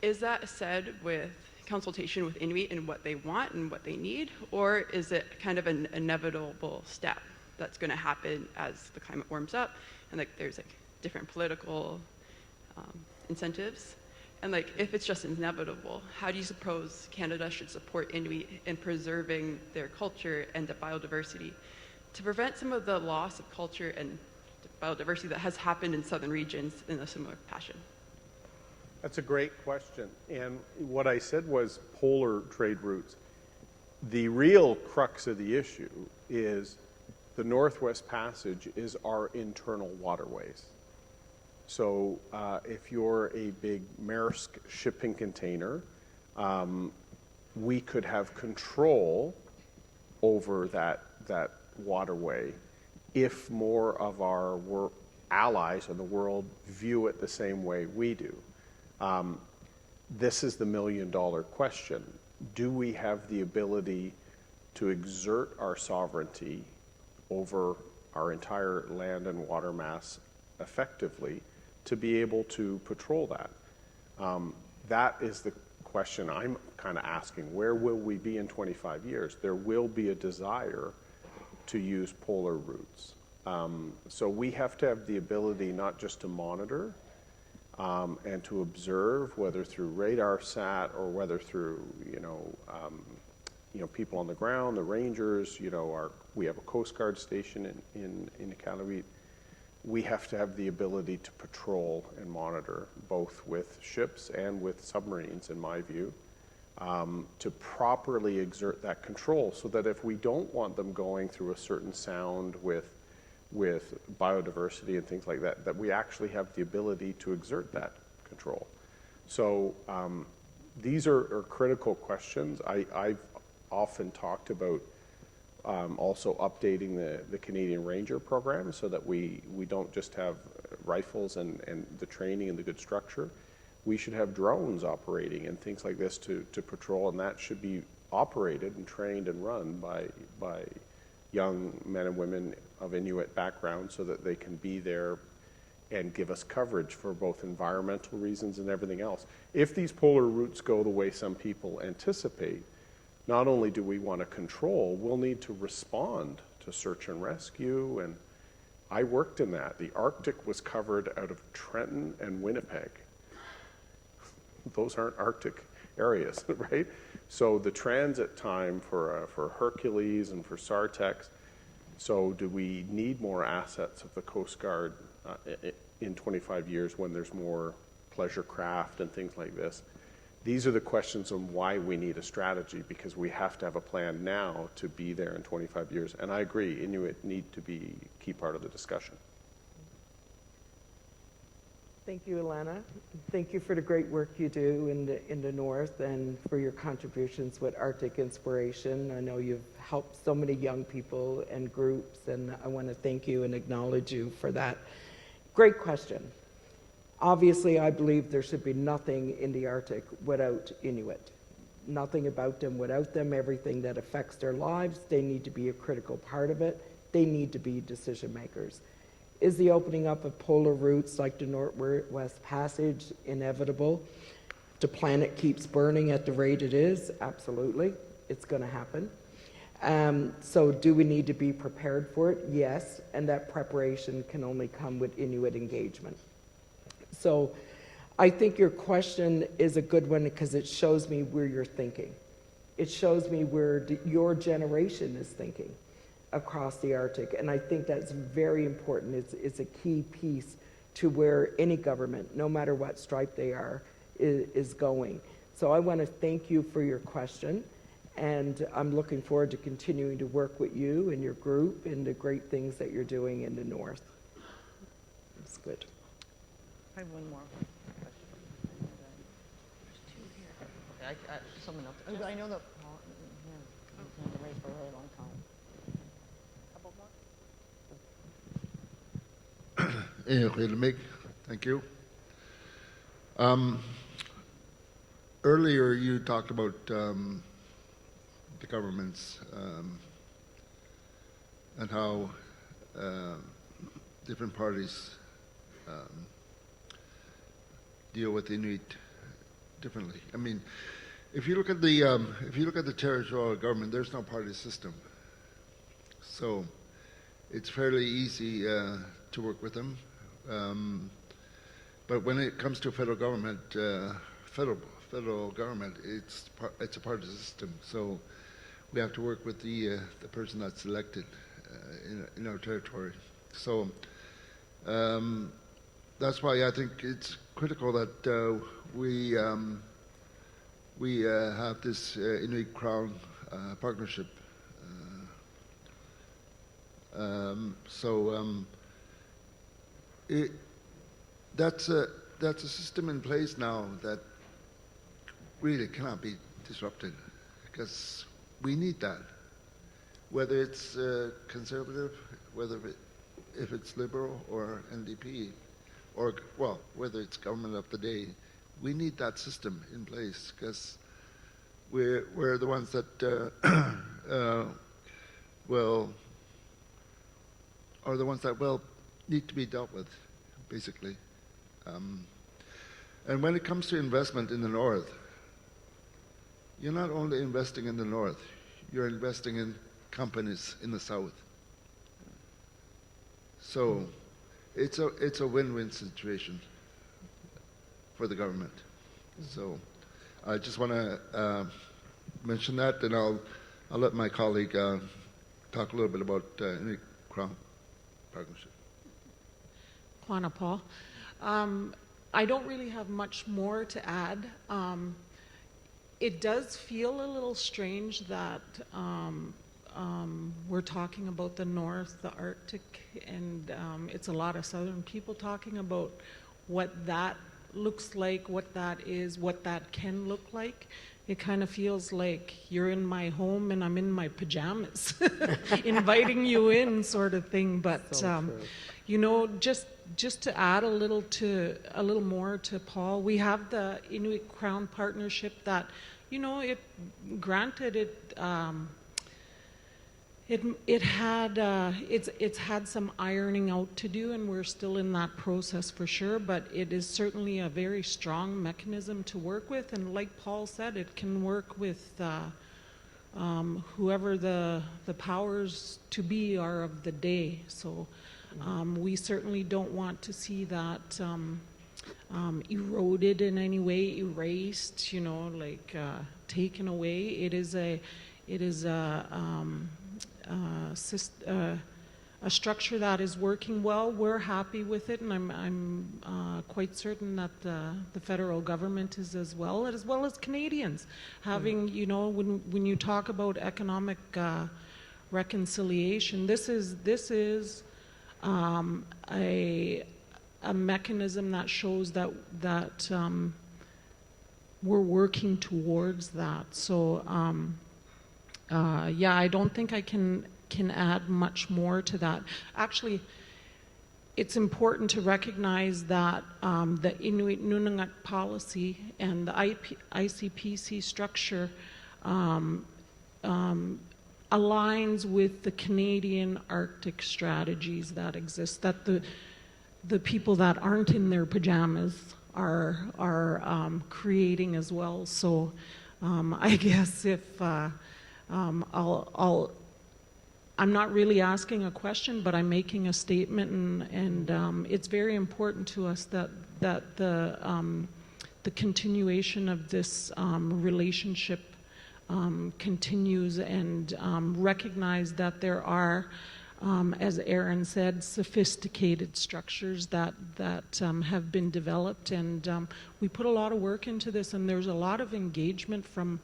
is that said with consultation with Inuit and what they want and what they need, or is it kind of an inevitable step that's going to happen as the climate warms up and there's different political incentives? And if it's just inevitable, how do you suppose Canada should support Inuit in preserving their culture and the biodiversity to prevent some of the loss of culture and biodiversity that has happened in southern regions in a similar fashion? That's a great question. And what I said was polar trade routes. The real crux of the issue is the Northwest Passage is our internal waterways. So if you're a big Maersk shipping container, we could have control over that waterway if more of our allies in the world view it the same way we do. This is the million-dollar question. Do we have the ability to exert our sovereignty over our entire land and water mass effectively to be able to patrol that? That is the question I'm kind of asking. Where will we be in 25 years? There will be a desire to use polar routes. So we have to have the ability not just to monitor and to observe, whether through radar sat or whether through people on the ground, the rangers. We have a Coast Guard station in Iqaluit. We have to have the ability to patrol and monitor, both with ships and with submarines, in my view, to properly exert that control, so that if we don't want them going through a certain sound with biodiversity and things like that, that we actually have the ability to exert that control. So these are critical questions. I've often talked about also updating the Canadian Ranger program so that we don't just have rifles and the training and the good structure. We should have drones operating and things like this to patrol, and that should be operated and trained and run by young men and women of Inuit background so that they can be there and give us coverage for both environmental reasons and everything else. If these polar routes go the way some people anticipate, not only do we want to control, we'll need to respond to search and rescue, and I worked in that. The Arctic was covered out of Trenton and Winnipeg. Those aren't Arctic areas, right? So the transit time for Hercules and for Sartex, so do we need more assets of the Coast Guard in 25 years when there's more pleasure craft and things like this? These are the questions on why we need a strategy, because we have to have a plan now to be there in 25 years. And I agree, Inuit need to be a key part of the discussion. Thank you, Alana. Thank you for the great work you do in the North and for your contributions with Arctic Inspiration. I know you've helped so many young people and groups, and I want to thank you and acknowledge you for that. Great question. Obviously, I believe there should be nothing in the Arctic without Inuit. Nothing about them without them. Everything that affects their lives, they need to be a critical part of it. They need to be decision makers. Is the opening up of polar routes like the Northwest Passage inevitable? The planet keeps burning at the rate it is? Absolutely. It's going to happen. So do we need to be prepared for it? Yes. And that preparation can only come with Inuit engagement. So I think your question is a good one because it shows me where you're thinking. It shows me where your generation is thinking across the Arctic. And I think that's very important. It's a key piece to where any government, no matter what stripe they are, is going. So I want to thank you for your question. And I'm looking forward to continuing to work with you and your group and the great things that you're doing in the North. It's good. I have one more question. There's two here. Okay, someone else. Oh, I know that Paul has been in the race for a really long time. Thank you. Earlier you talked about the governments and how different parties deal with Inuit differently. I mean, if you look at the territorial government, there's no party system, so it's fairly easy to work with them. But when it comes to federal government, federal government, it's a party system. So we have to work with the person that's elected in our territory. So that's why I think it's critical that we have this Inuit Crown partnership. That's a system in place now that really cannot be disrupted, because we need that. Whether it's conservative, if it's liberal or NDP, or well, whether it's government of the day, we need that system in place, because we're the ones that need to be dealt with, basically. And when it comes to investment in the north, you're not only investing in the north, you're investing in companies in the south. So it's a win-win situation for the government. So I just want to mention that, and I'll let my colleague talk a little bit about Inuit Crown Partnership. Juana Paul. I don't really have much more to add. It does feel a little strange that we're talking about the North, the Arctic, and it's a lot of Southern people talking about what that looks like, what that is, what that can look like. It kind of feels like you're in my home and I'm in my pajamas, inviting you in, sort of thing. But you know, just to add a little more to Paul, we have the Inuit Crown Partnership that, you know, it's had some ironing out to do, and we're still in that process for sure, but it is certainly a very strong mechanism to work with, and like Paul said, it can work with whoever the powers to be are of the day. So we certainly don't want to see that eroded in any way, erased, you know, like taken away. It is a structure that is working well. We're happy with it, and I'm quite certain that the federal government is as well as Canadians. Having, you know, when you talk about economic reconciliation, this is a mechanism that shows that we're working towards that. So yeah, I don't think I can add much more to that. Actually, it's important to recognize that the Inuit Nunangat policy and the ICPC structure aligns with the Canadian Arctic strategies that exist, that the people that aren't in their pajamas are creating as well. So I guess if I'm not really asking a question, but I'm making a statement, and it's very important to us that the continuation of this relationship continues, and recognize that there are, as Aaron said, sophisticated structures that have been developed, and we put a lot of work into this, and there's a lot of engagement from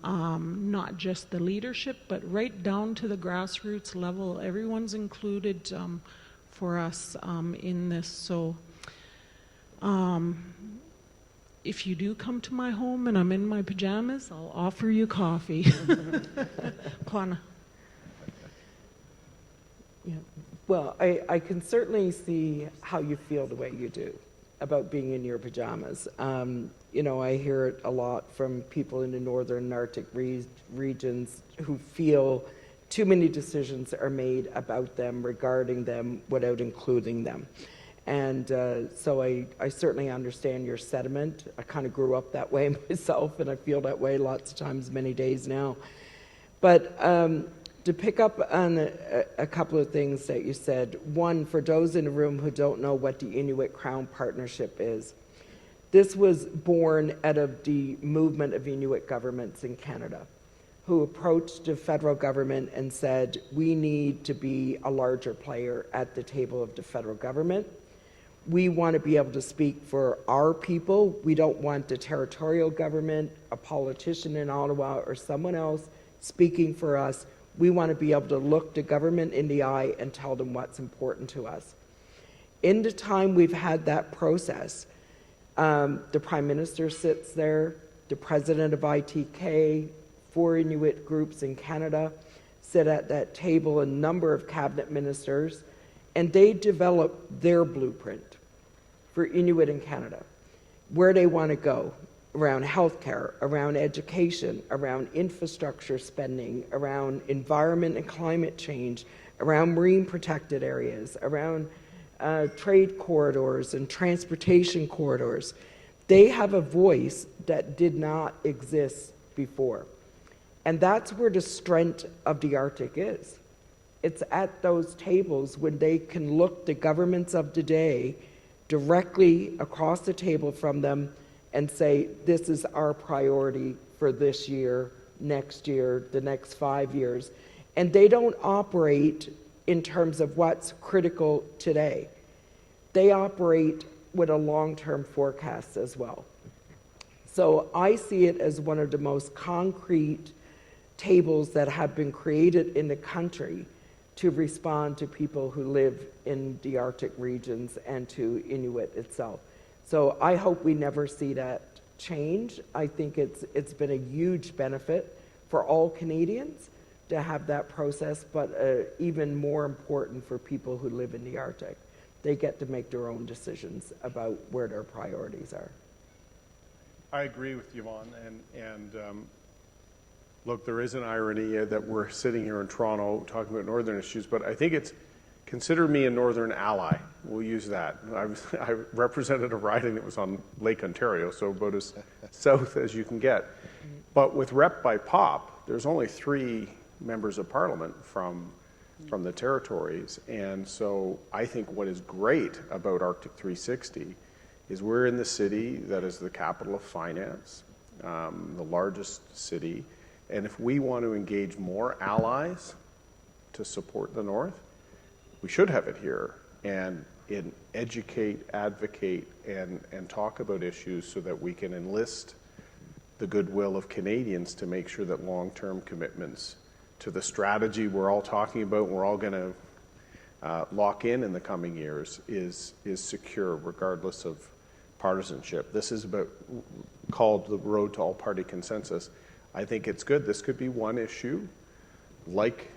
not just the leadership, but right down to the grassroots level. Everyone's included for us in this. So if you do come to my home and I'm in my pajamas, I'll offer you coffee. Juana. Yeah. Well, I can certainly see how you feel the way you do about being in your pajamas. You know, I hear it a lot from people in the northern Arctic regions who feel too many decisions are made about them, regarding them, without including them. And so I certainly understand your sentiment. I kind of grew up that way myself, and I feel that way lots of times, many days now. But to pick up on a couple of things that you said. One, for those in the room who don't know what the Inuit Crown Partnership is, this was born out of the movement of Inuit governments in Canada, who approached the federal government and said, we need to be a larger player at the table of the federal government. We want to be able to speak for our people. We don't want the territorial government, a politician in Ottawa, or someone else speaking for us. We want to be able to look the government in the eye and tell them what's important to us. In the time we've had that process, the Prime Minister sits there, the President of ITK, 4 Inuit groups in Canada sit at that table, a number of cabinet ministers, and they develop their blueprint for Inuit in Canada, where they want to go around healthcare, around education, around infrastructure spending, around environment and climate change, around marine protected areas, around trade corridors and transportation corridors. They have a voice that did not exist before. And that's where the strength of the Arctic is. It's at those tables when they can look the governments of the day directly across the table from them and say, this is our priority for this year, next year, the next 5 years. And they don't operate in terms of what's critical today. They operate with a long-term forecast as well. So I see it as one of the most concrete tables that have been created in the country to respond to people who live in the Arctic regions and to Inuit itself. So I hope we never see that change. I think it's been a huge benefit for all Canadians to have that process, but even more important for people who live in the Arctic. They get to make their own decisions about where their priorities are. I agree with Yvonne, and look, there is an irony that we're sitting here in Toronto talking about northern issues, but I think it's, consider me a northern ally. We'll use that. I represented a riding that was on Lake Ontario, so about as south as you can get. But with Rep by Pop, there's only 3 members of parliament from the territories, and so I think what is great about Arctic 360 is we're in the city that is the capital of finance, the largest city, and if we want to engage more allies to support the North, we should have it here and educate, advocate, and talk about issues so that we can enlist the goodwill of Canadians to make sure that long-term commitments to the strategy we're all talking about, we're all going to lock in the coming years, is secure regardless of partisanship. This is called the road to all-party consensus. I think it's good. This could be one issue, like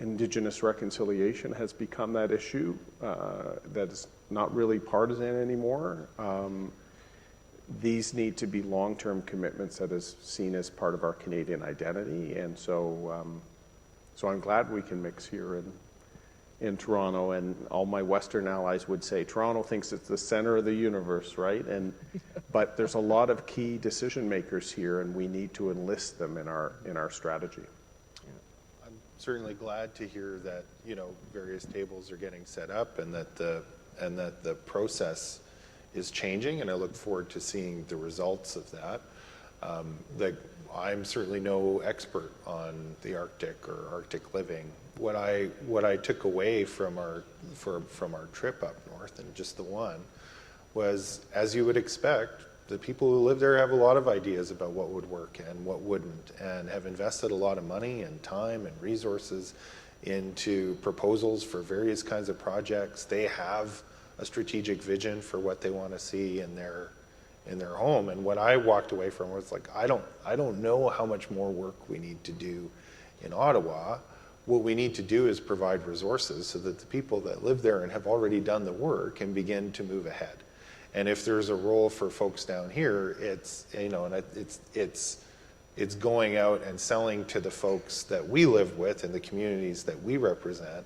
Indigenous reconciliation has become that issue that is not really partisan anymore. These need to be long-term commitments that is seen as part of our Canadian identity, and so I'm glad we can mix here in Toronto, and all my Western allies would say Toronto thinks it's the center of the universe, right? But there's a lot of key decision makers here, and we need to enlist them in our strategy. I'm certainly glad to hear that various tables are getting set up, and that the process is changing, and I look forward to seeing the results of that. I'm certainly no expert on the Arctic or Arctic living. What I took away from our trip up north, and just the one, was, as you would expect, the people who live there have a lot of ideas about what would work and what wouldn't, and have invested a lot of money and time and resources into proposals for various kinds of projects. They have a strategic vision for what they want to see in their home. And what I walked away from was like, I don't know how much more work we need to do in Ottawa. What we need to do is provide resources so that the people that live there and have already done the work can begin to move ahead. And if there's a role for folks down here, it's going out and selling to the folks that we live with and the communities that we represent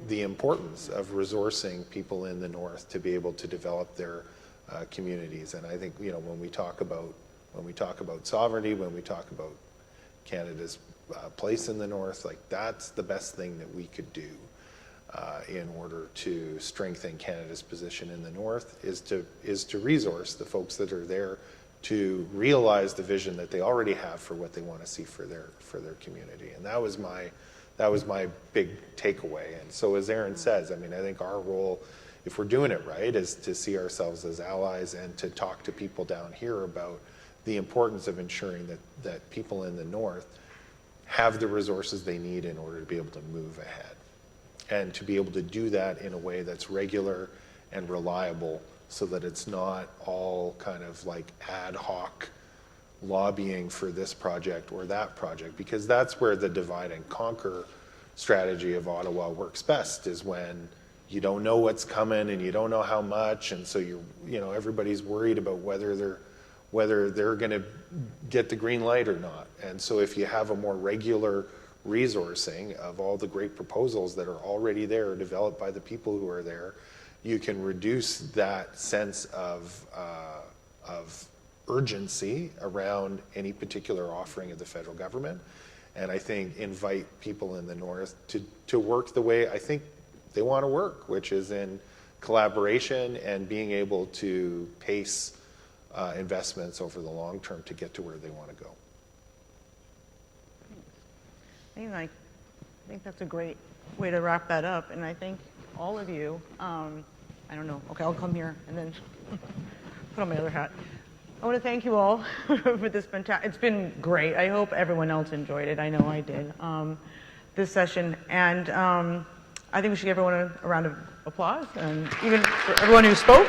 the importance of resourcing people in the North to be able to develop their communities. And I think when we talk about sovereignty, when we talk about Canada's place in the North, like that's the best thing that we could do in order to strengthen Canada's position in the North, is to resource the folks that are there to realize the vision that they already have for what they want to see for their community. And that was my big takeaway. And so, as Erin says, I mean, I think our role if we're doing it right, is to see ourselves as allies and to talk to people down here about the importance of ensuring that people in the north have the resources they need in order to be able to move ahead. And to be able to do that in a way that's regular and reliable so that it's not all kind of like ad hoc lobbying for this project or that project, because that's where the divide and conquer strategy of Ottawa works best, is when you don't know what's coming and you don't know how much, and so everybody's worried about whether they're going to get the green light or not. And so if you have a more regular resourcing of all the great proposals that are already there, developed by the people who are there, you can reduce that sense of urgency around any particular offering of the federal government. And I think invite people in the north to work the way I think they want to work, which is in collaboration and being able to pace investments over the long term to get to where they want to go. I think that's a great way to wrap that up. And I think all of you, I don't know, okay, I'll come here and then put on my other hat. I want to thank you all for this fantastic, it's been great. I hope everyone else enjoyed it. I know I did, this session. And I think we should give everyone a round of applause, and even for everyone who spoke.